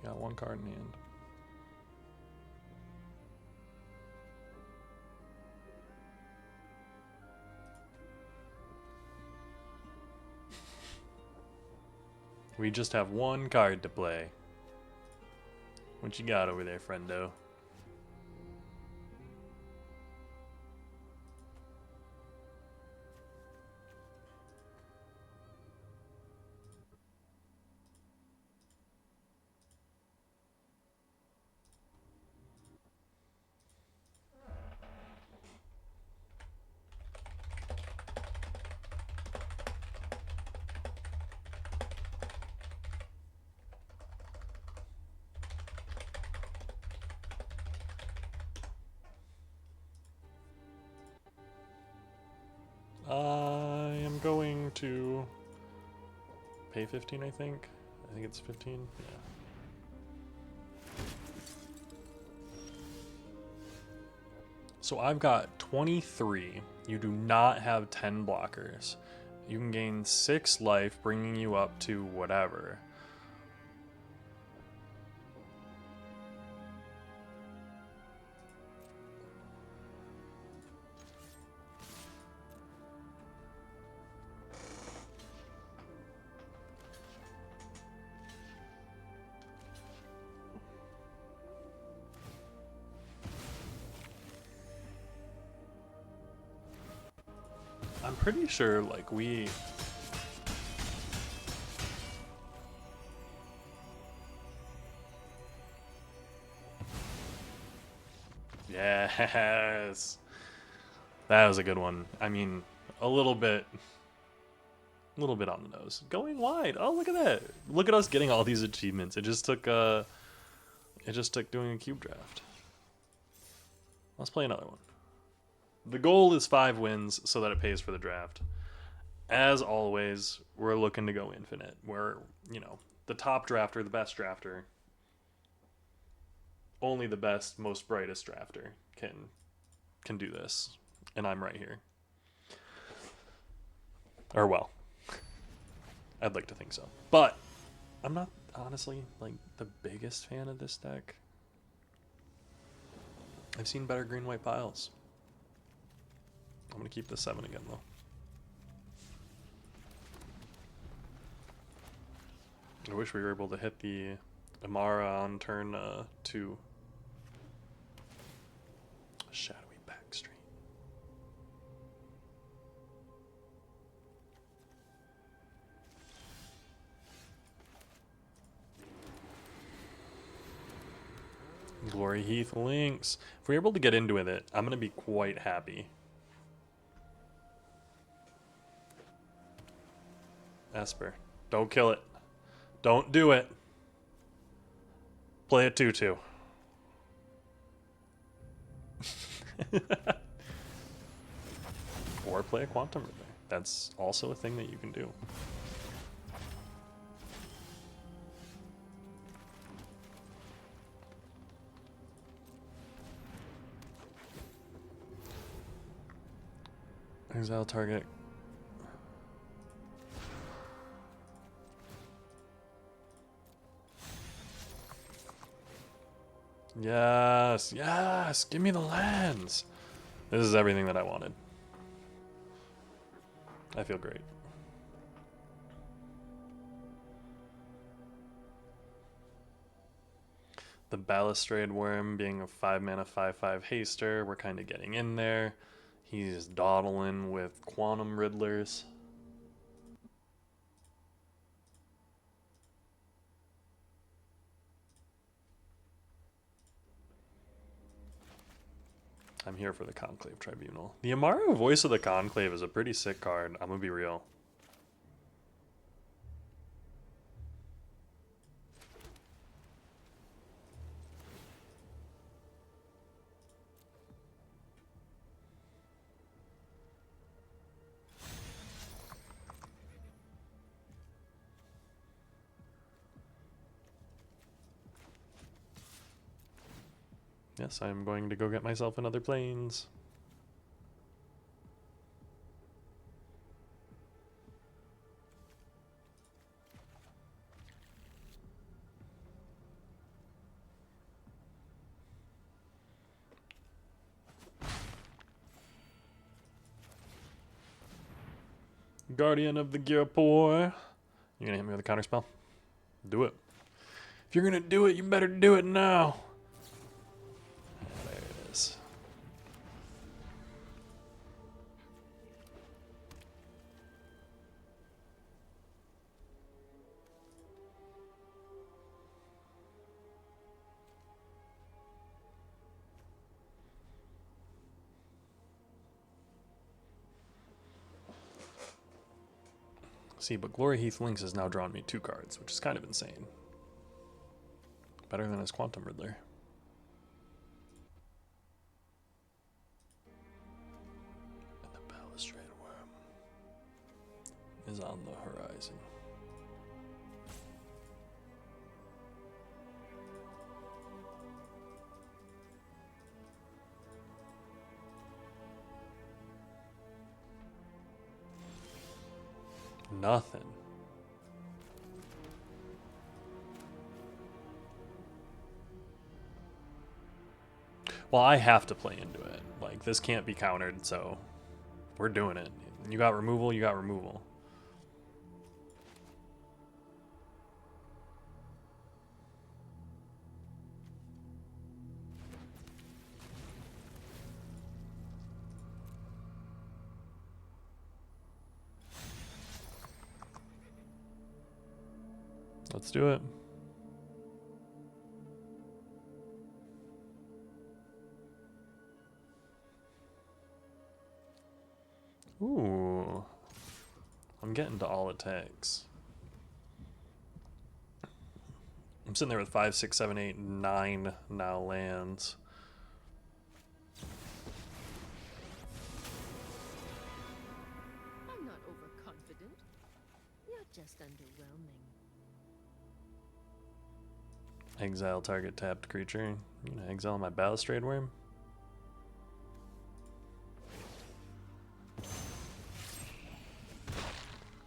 Got one card in hand. We just have one card to play. What you got over there, friendo? I am going to pay 15, I think. I think it's 15. Yeah. So I've got 23. You do not have 10 blockers. You can gain 6 life, bringing you up to whatever. I'm pretty sure, like, we... Yes! That was a good one. I mean, a little bit on the nose. Going wide. Oh, look at that. Look at us getting all these achievements. It just took doing a cube draft. Let's play another one. The goal is 5 wins so that it pays for the draft. As always, we're looking to go infinite. We're, you know, the top drafter, the best drafter. Only the best, most brightest drafter can do this. And I'm right here. Or well, I'd like to think so. But I'm not honestly like the biggest fan of this deck. I've seen better green-white piles. I'm going to keep the 7 again, though. I wish we were able to hit the Amara on turn 2. Shadowy backstreet. Glory Heath Lynx. If we're able to get into it, I'm going to be quite happy. Esper. Don't kill it. Don't do it. Play a 2-2. Or play a Quantum River. That's also a thing that you can do. Exile target. Yes, yes, give me the lands. This is everything that I wanted. I feel great. The Balustrade Worm being a 5-mana 5/5 haster, we're kind of getting in there. He's dawdling with Quantum Riddlers. I'm here for the Conclave Tribunal. The Amaru Voice of the Conclave is a pretty sick card. I'm gonna be real. Yes, I'm going to go get myself another planes. Guardian of the Gearpoor. You gonna hit me with a counter spell? Do it. If you're gonna do it, you better do it now. There it is. See, but Glory Heath Lynx has now drawn me 2 cards, which is kind of insane. Better than his Quantum Riddler. And the Balustrade Worm is on the horizon. Nothing. Well, I have to play into it. Like, this can't be countered, so we're doing it. You got removal, you got removal. Let's do it. Ooh. I'm getting to all it takes. I'm sitting there with 5, 6, 7, 8, 9 now lands. I'm not overconfident. You're just underwhelming. Exile target tapped creature. You gonna exile my Balustrade Worm?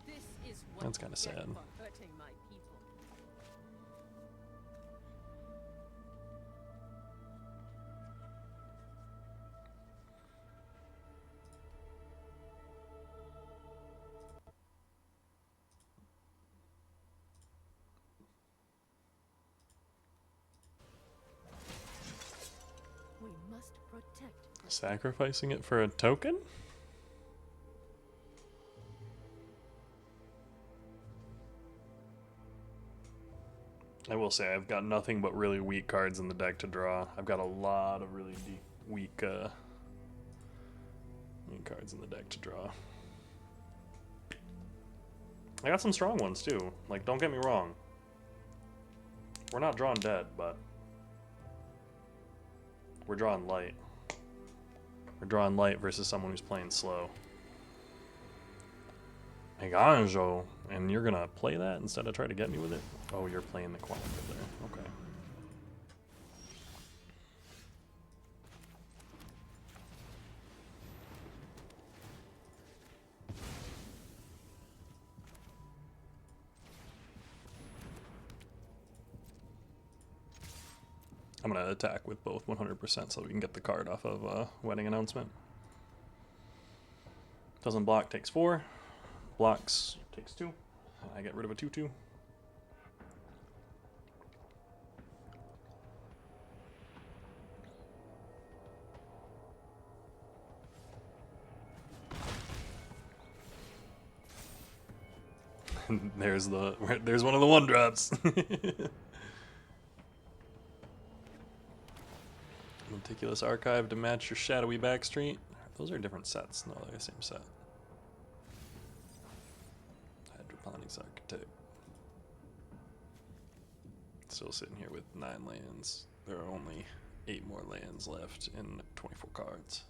This is what That's kinda you get sad. for hurting my people. must protect. Sacrificing it for a token? I will say I've got nothing but really weak cards in the deck to draw. I've got a lot of really weak cards in the deck to draw. I got some strong ones too. Like, don't get me wrong. We're not drawing dead, but we're drawing light. We're drawing light versus someone who's playing slow. Meganjo, and you're gonna play that instead of try to get me with it? Oh, you're playing the quantum there. Okay. I'm gonna attack with both 100% so we can get the card off of Wedding Announcement. Doesn't block, takes 4. Blocks, takes 2. I get rid of a 2/2. there's one of the 1-drops. Meticulous Archive to match your shadowy backstreet. Those are different sets. No, they're the same set. Hydroponics Architect. Still sitting here with 9 lands. There are only 8 more lands left in 24 cards.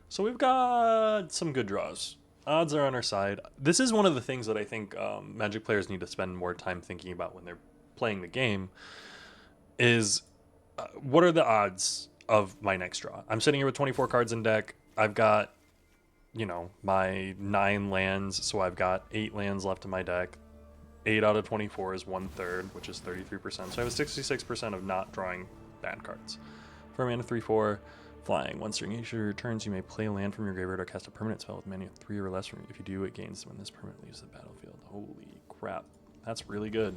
So we've got some good draws. Odds are on our side. This is one of the things that I think Magic players need to spend more time thinking about when they're playing the game is what are the odds of my next draw? I'm sitting here with 24 cards in deck. I've got, you know, my 9 lands, so I've got 8 lands left in my deck. 8 out of 24 is 1/3, which is 33%. So I have a 66% of not drawing bad cards. For a mana 3/4, flying. Once during each of your turns, you may play a land from your graveyard or cast a permanent spell with mana 3 or less from you. If you do, it gains when this permanent leaves the battlefield. Holy crap. That's really good.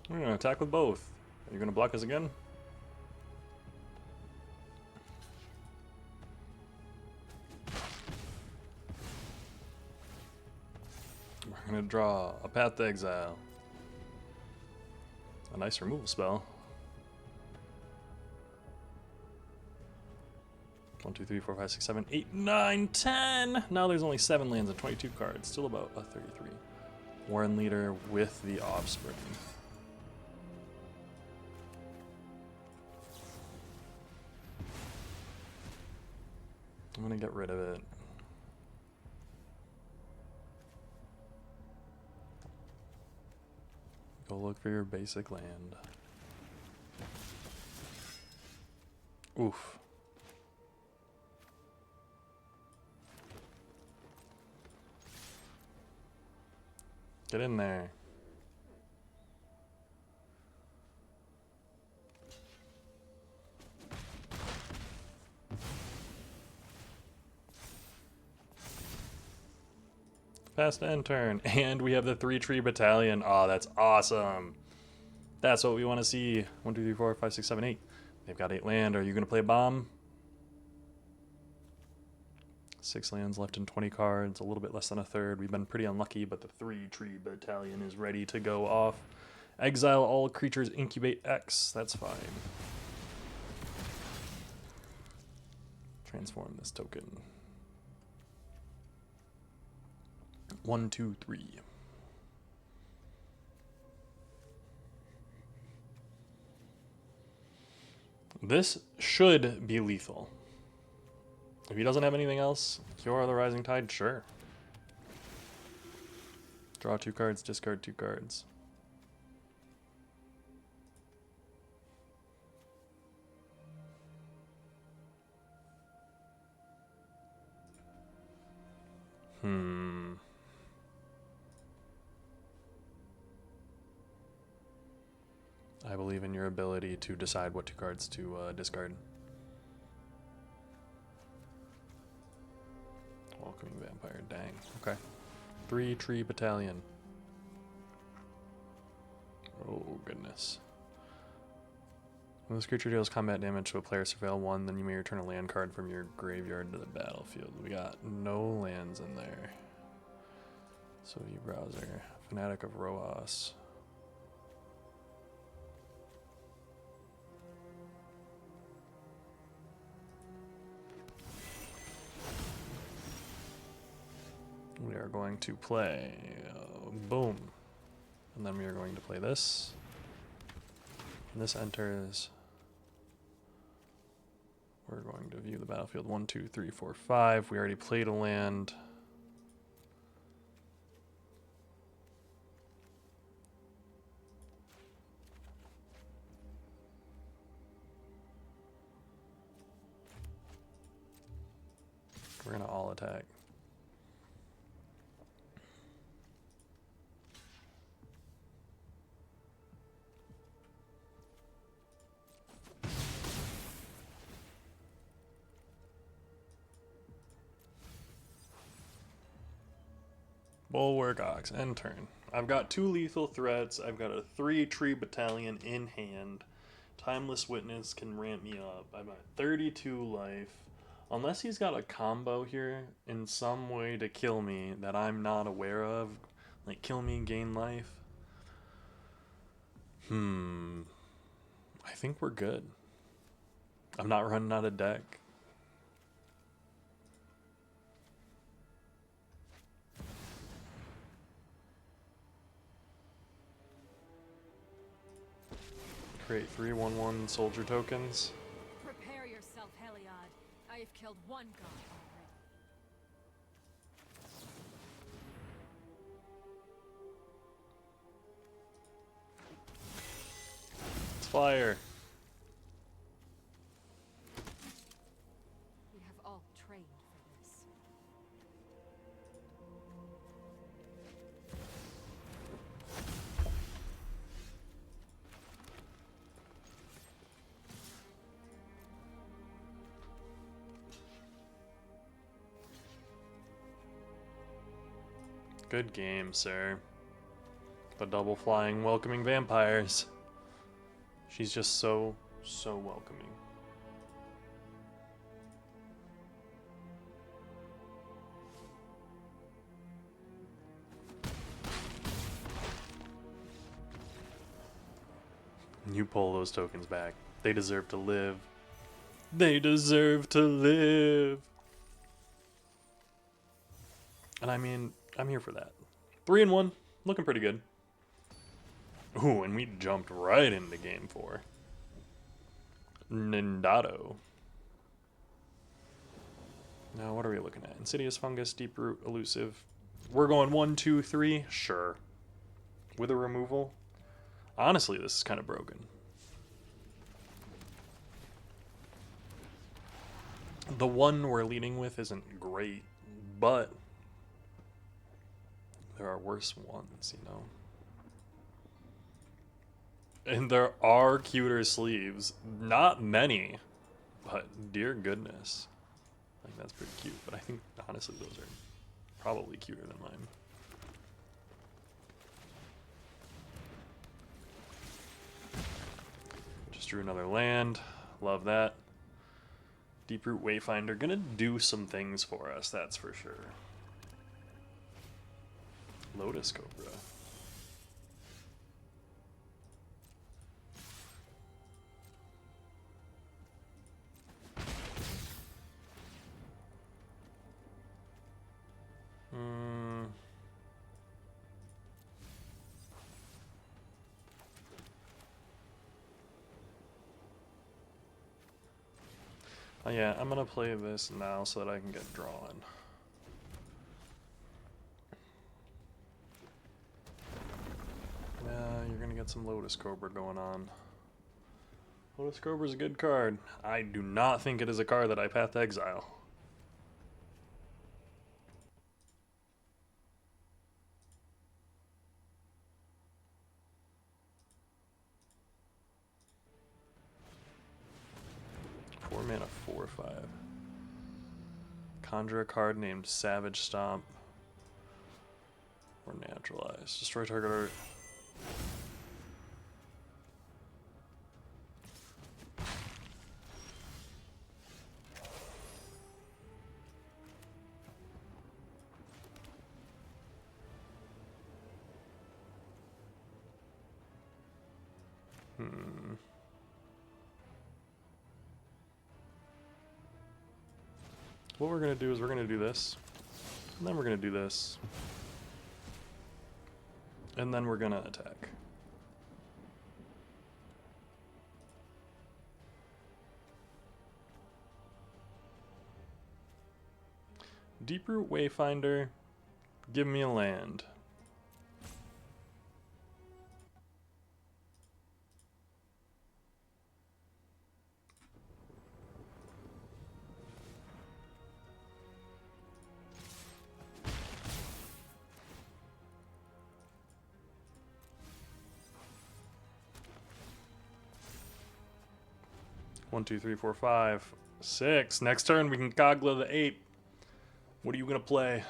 We're going to attack with both. Are you going to block us again? We're going to draw a Path to Exile. A nice removal spell. 1, 2, 3, 4, 5, 6, 7, 8, 9, 10! Now there's only 7 lands and 22 cards. Still about a 33. Warren Leader with the Offspring. I'm gonna get rid of it. Go look for your basic land. Oof. Get in there. Fast end turn. And we have the 3-tree battalion. Oh, that's awesome. That's what we want to see. 1, 2, 3, 4, 5, 6, 7, 8. They've got 8 land. Are you going to play a bomb? 6 lands left in 20 cards. A little bit less than a third. We've been pretty unlucky, but the 3-tree battalion is ready to go off. Exile all creatures, incubate X. That's fine. Transform this token. 1, 2, 3. This should be lethal. If he doesn't have anything else, Cure the Rising Tide, sure. Draw 2 cards, discard 2 cards. I believe in your ability to decide what 2 cards to discard. Welcoming Vampire, dang. Okay. 3 tree battalion. Oh, goodness. When this creature deals combat damage to a player surveil 1, then you may return a land card from your graveyard to the battlefield. We got no lands in there. So you browser. Fanatic of Roas. We are going to play boom. And then we are going to play this. And this enters. We're going to view the battlefield 1, 2, 3, 4, 5. We already played a land. We're gonna all attack. Bulwark Ox, end turn. I've got 2 lethal threats. I've got a 3 tree battalion in hand. Timeless Witness can ramp me up. I'm at 32 life. Unless he's got a combo here in some way to kill me that I'm not aware of, like kill me and gain life. I think we're good. I'm not running out of deck. Create 3/1/1 soldier tokens. Prepare yourself, Heliod. I have killed one god already. It's fire. We have all trained for this. Good game, sir. The double flying welcoming vampires. She's just so welcoming. You pull those tokens back. They deserve to live. They deserve to live. And I mean, I'm here for that. 3-1, looking pretty good. Ooh, and we jumped right into game 4. Nindado. Now, what are we looking at? Insidious Fungus, Deep Root, Elusive. We're going 1, 2, 3? Sure. With a removal? Honestly, this is kind of broken. The one we're leading with isn't great, but there are worse ones, you know? And there are cuter sleeves. Not many, but dear goodness. I think that's pretty cute, but I think, honestly, those are probably cuter than mine. Just drew another land. Love that. Deeproot Wayfinder. Gonna do some things for us, that's for sure. Lotus Cobra. Oh yeah, I'm gonna play this now so that I can get drawn. Yeah, you're gonna get some Lotus Cobra going on. Lotus Cobra's a good card. I do not think it is a card that I path to exile. Four mana, 4/5. Conjure a card named Savage Stomp. Or Naturalize. Destroy target art. What we're going to do is we're going to do this. And then we're going to do this. And then we're going to attack. Deeproot Wayfinder, give me a land. One, two, three, four, five, six. Next turn we can Kogla the 8. What are you gonna play?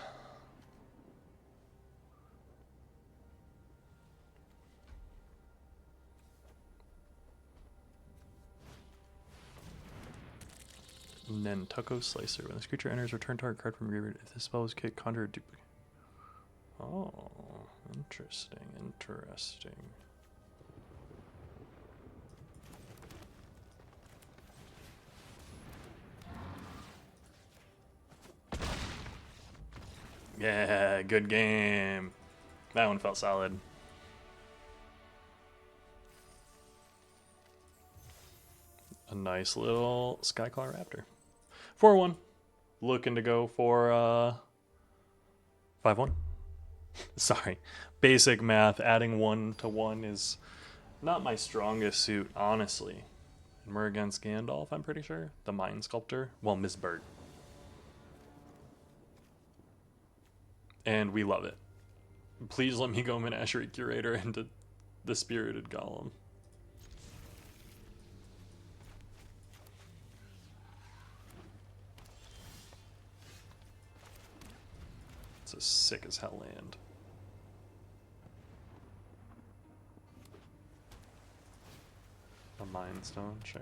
Nantucko Slicer. When this creature enters, return target card from graveyard. If this spell is kicked, conjure a duplicate. Oh, interesting, interesting. Yeah, good game. That one felt solid. A nice little Skyclaw Raptor. 4-1. Looking to go for 5-1. Sorry. Basic math. Adding 1 to 1 is not my strongest suit, honestly. And we're against Gandalf, I'm pretty sure. The Mind Sculptor. Well, Miss Burt. And we love it. Please let me go Menagerie Curator into the Spirited Golem. It's a sick as hell land. A Mind Stone, sure.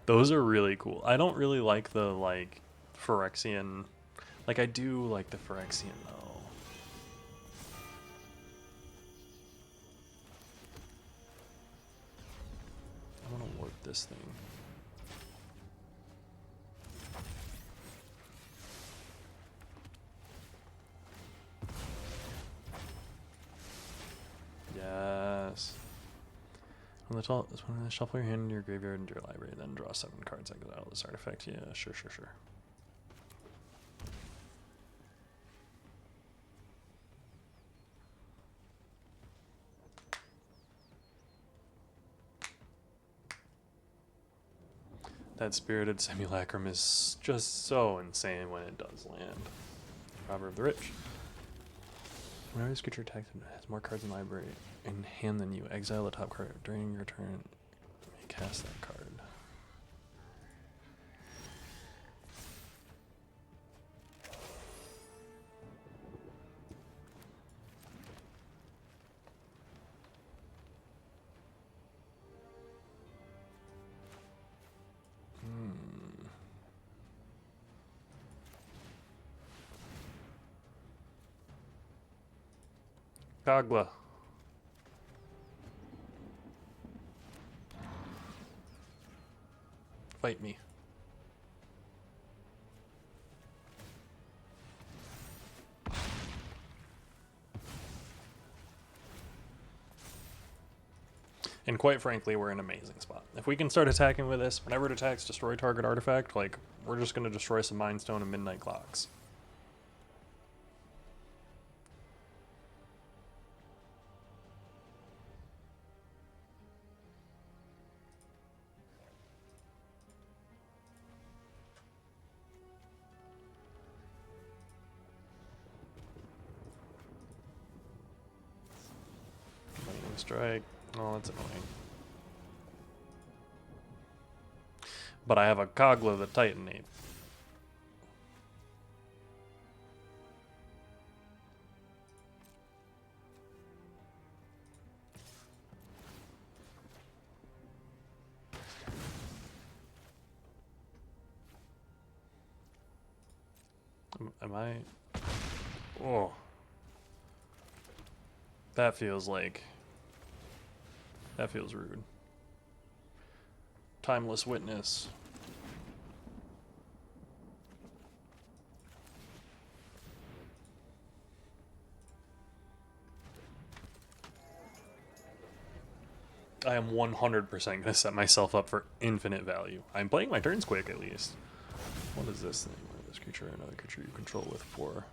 Those are really cool. I don't really like the, like, Phyrexian. Like, I do like the Phyrexian, though. I want to warp this thing. Yes. On the top, shuffle your hand into your graveyard into your library, then draw 7 cards. Exile this artifact. Yeah, sure. That Spirited Simulacrum is just so insane when it does land. Robber of the Rich. Whenever this creature attacks and has more cards in the library in hand than you, exile the top card during your turn. You may cast that card. Kogla. Fight me. And quite frankly, we're in an amazing spot. If we can start attacking with this, whenever it attacks, destroy target artifact, like, we're just going to destroy some Mind Stone and Midnight Clocks. Lightning Strike. Oh, that's annoying. But I have a Kogla the Titanate. Am I? Oh. That feels like... That feels rude. Timeless Witness. I am 100% going to set myself up for infinite value. I'm playing my turns quick, at least. What is this thing? This creature or another creature you control with 4.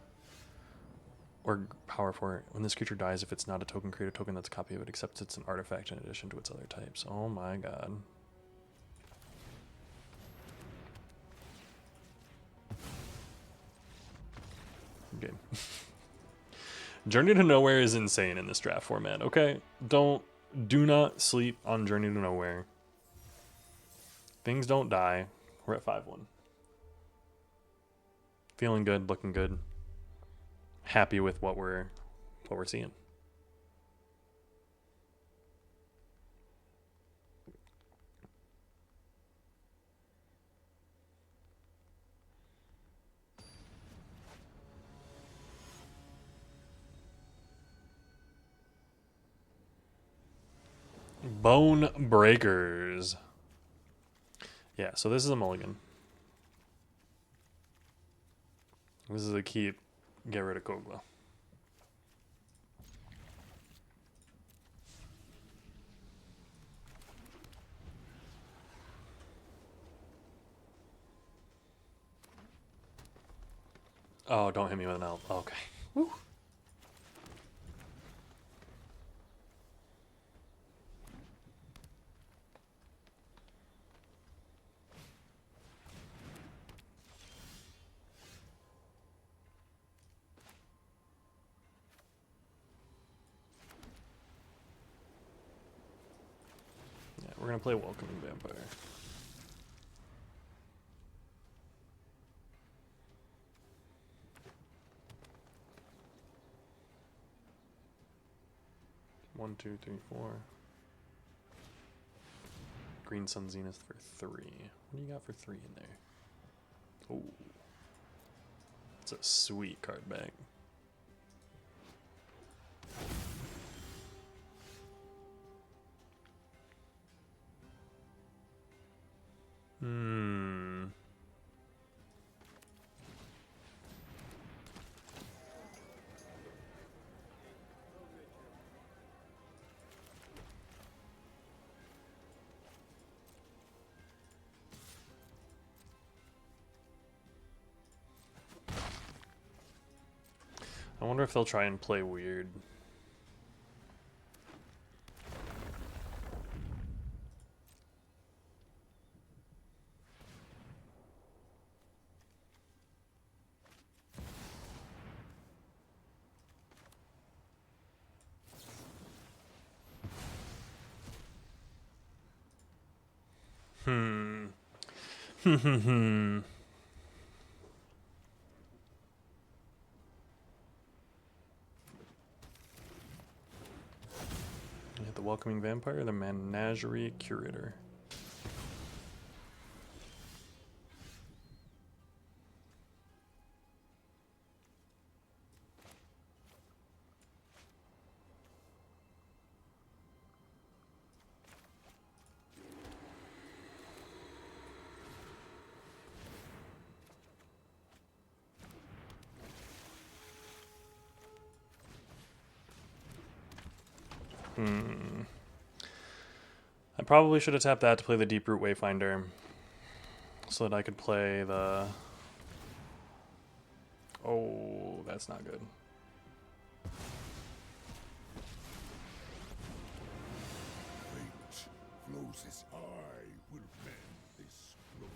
Or power 4. When this creature dies, if it's not a token, create a token that's a copy of it, except it's an artifact in addition to its other types. Oh my god. Okay. Journey to Nowhere is insane in this draft format, okay? Do not sleep on Journey to Nowhere. Things don't die. We're at 5-1. Feeling good, looking good. Happy with what we're seeing. Bone Breakers. Yeah, so this is a mulligan. This is a keep. Get rid of Kogla. Oh, don't hit me with an elf. Okay. Woo. Yeah, we're gonna play Welcoming Vampire. One, two, three, four. Green Sun Zenith for 3. What do you got for 3 in there? Oh, it's a sweet card back. I wonder if they'll try and play weird. The Welcoming Vampire, the Menagerie Curator. I probably should have tapped that to play the Deep Root Wayfinder, so that I could play the... Oh, that's not good. Fate flows as I will mend this broken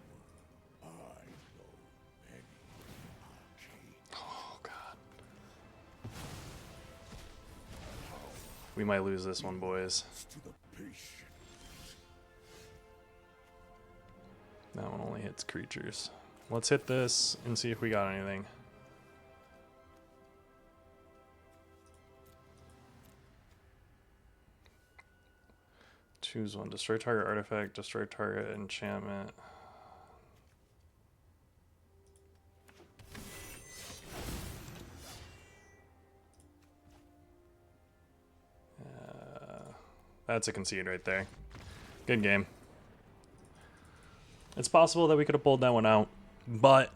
world. I know many arcane. Oh, God. We might lose this one, boys. To the patient. That one only hits creatures. Let's hit this and see if we got anything. Choose one. Destroy target artifact, destroy target enchantment. That's a concede right there. Good game. It's possible that we could have pulled that one out, but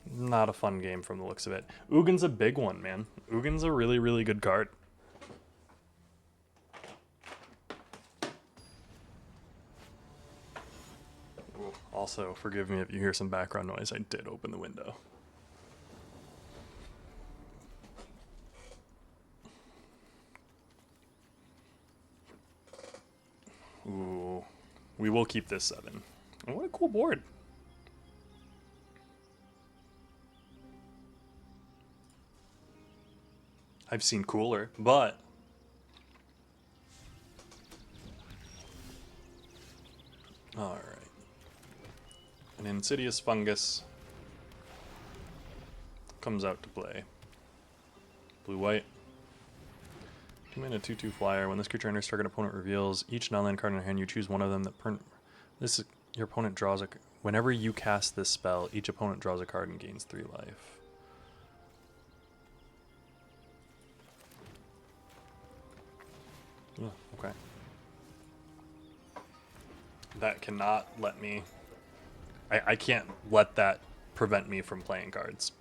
not a fun game from the looks of it. Ugin's a big one, man. Ugin's a really, really good card. Ooh, also, forgive me if you hear some background noise. I did open the window. Ooh, we will keep this 7. Oh, what a cool board. I've seen cooler, but all right. An insidious fungus comes out to play. Blue-white. 2-mana 2/2 flyer. When this creature enters target opponent reveals each non-land card in their hand, you choose one of them that this is, your opponent draws a. Whenever you cast this spell, each opponent draws a card and gains 3 life. Yeah, okay. That cannot let me. I can't let that prevent me from playing cards.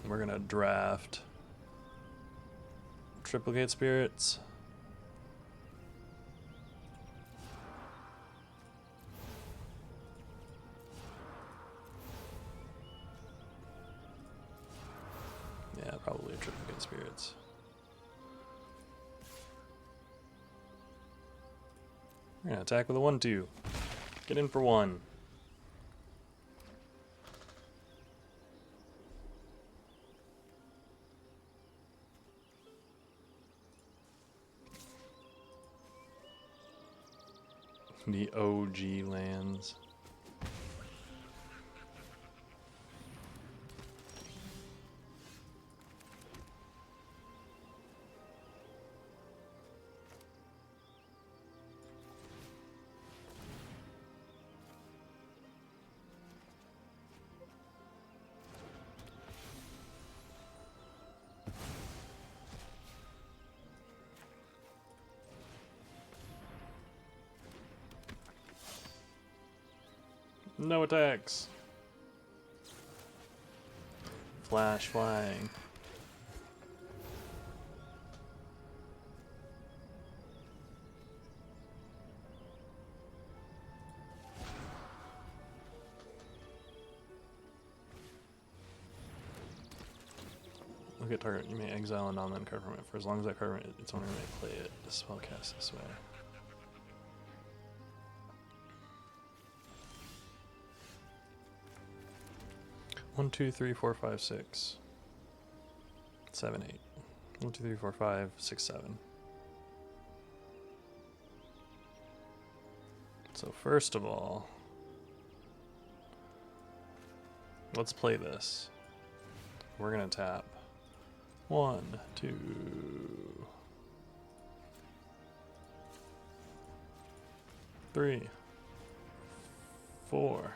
We're gonna draft Triplicate Spirits. Yeah, probably Triplicate Spirits. We're gonna attack with a 1/2. Get in for 1. The OG lands. No attacks. Flash flying. Look at target. You may exile a non-land card from it for as long as that card its owner may play it. The spell cast this way. One, 2, 3, 4, 5, 6, 7, 8. 1, 2, 3, 4, 5, 6, 7. So first of all, let's play this. We're gonna tap 1, 2, 3, 4.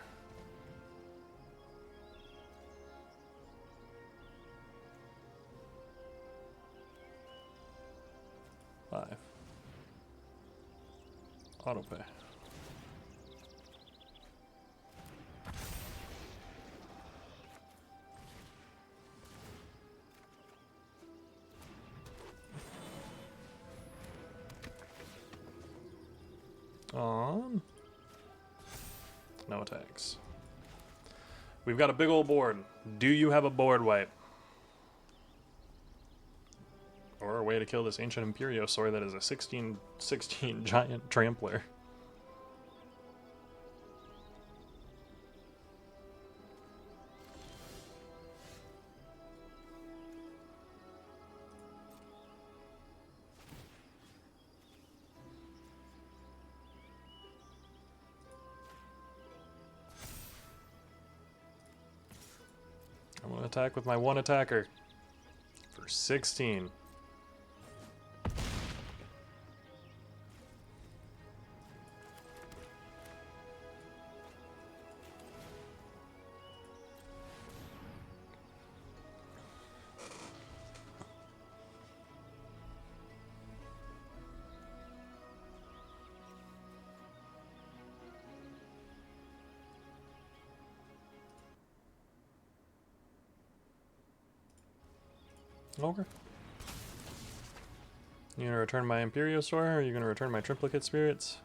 5. Autopay. on. No attacks. We've got a big old board. Do you have a board wipe? Or a way to kill this ancient Imperiosaur that is a 16 giant trampler. I'm going to attack with my one attacker for 16. Okay. You gonna return my Imperiosaur, or are you gonna return my triplicate spirits?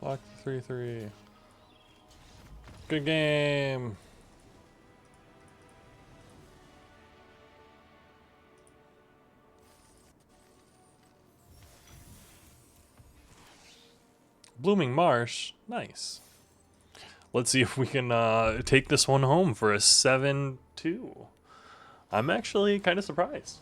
Block the 3/3. Good game. Blooming Marsh. Nice. Let's see if we can take this one home for a 7-2. I'm actually kind of surprised.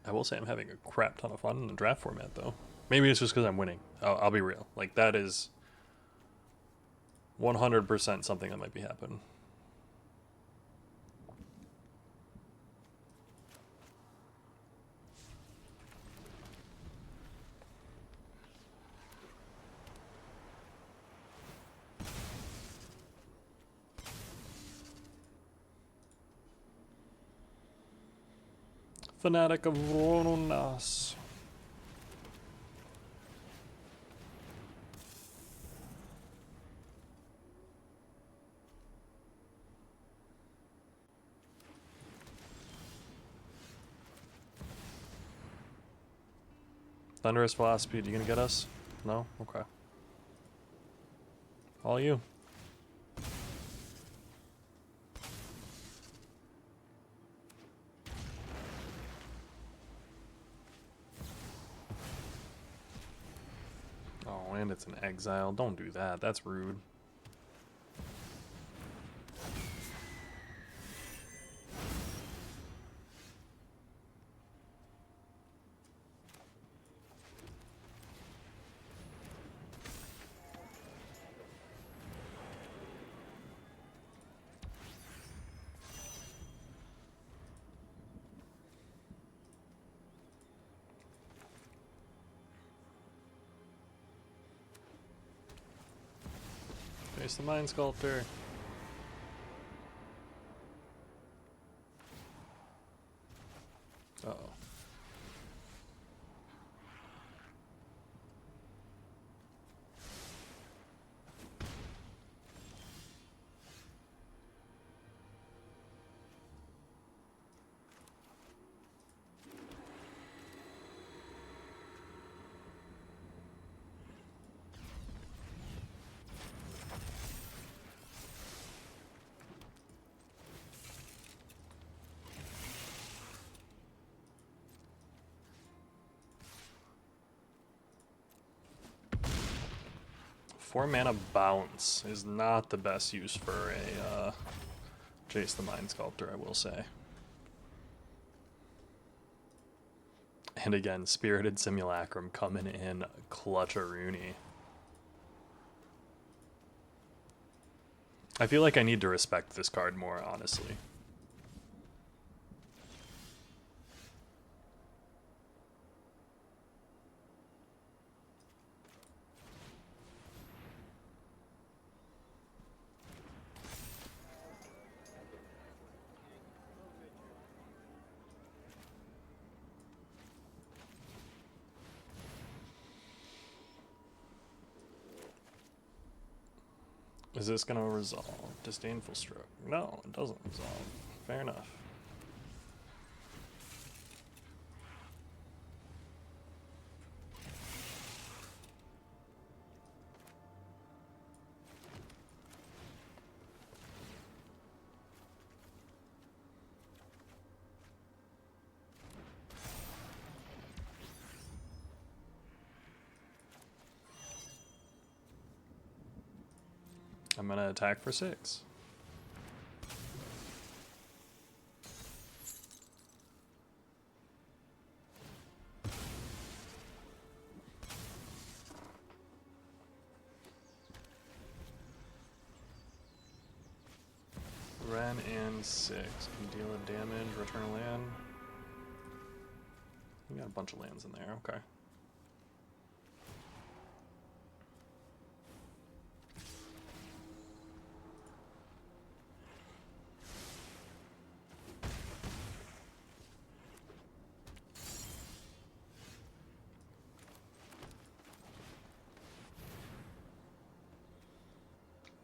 I will say I'm having a crap ton of fun in the draft format, though. Maybe it's just because I'm winning. I'll be real. Like, that is 100% something that might be happening. Fanatic of Ronas. Thunderous Philosophy, you gonna get us? No? Okay. All you. Oh, and it's an exile. Don't do that. That's rude. Face the Mind Sculptor. Uh-oh. Four mana bounce is not the best use for a Jace the Mind Sculptor, I will say. And again, Spirited Simulacrum coming in clutch-a-rooney. I feel like I need to respect this card more, honestly. Is this going to resolve? Disdainful Stroke. No, it doesn't resolve. Fair enough. I'm going to attack for 6. Ren and 6 can deal a damage, return a land. You got a bunch of lands in there, okay.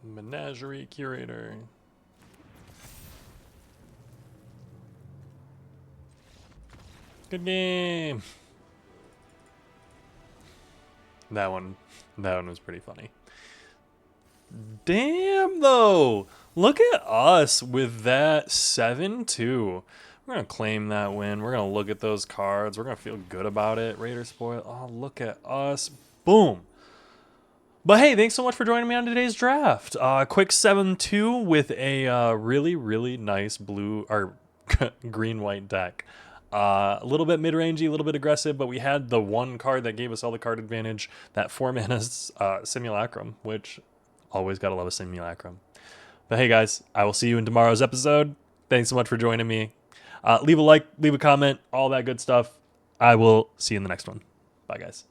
Menagerie Curator. Good game. That one was pretty funny. Damn though. Look at us with that 7-2. We're going to claim that win. We're going to look at those cards. We're going to feel good about it. Raider spoil. Oh, look at us. Boom. But hey, thanks so much for joining me on today's draft. Quick 7-2 with a really, really nice blue or green-white deck. A little bit mid-rangey, a little bit aggressive, but we had the one card that gave us all the card advantage, that 4-mana Simulacrum, which always gotta love a Simulacrum. But hey guys, I will see you in tomorrow's episode. Thanks so much for joining me. Leave a like, leave a comment, all that good stuff. I will see you in the next one. Bye guys.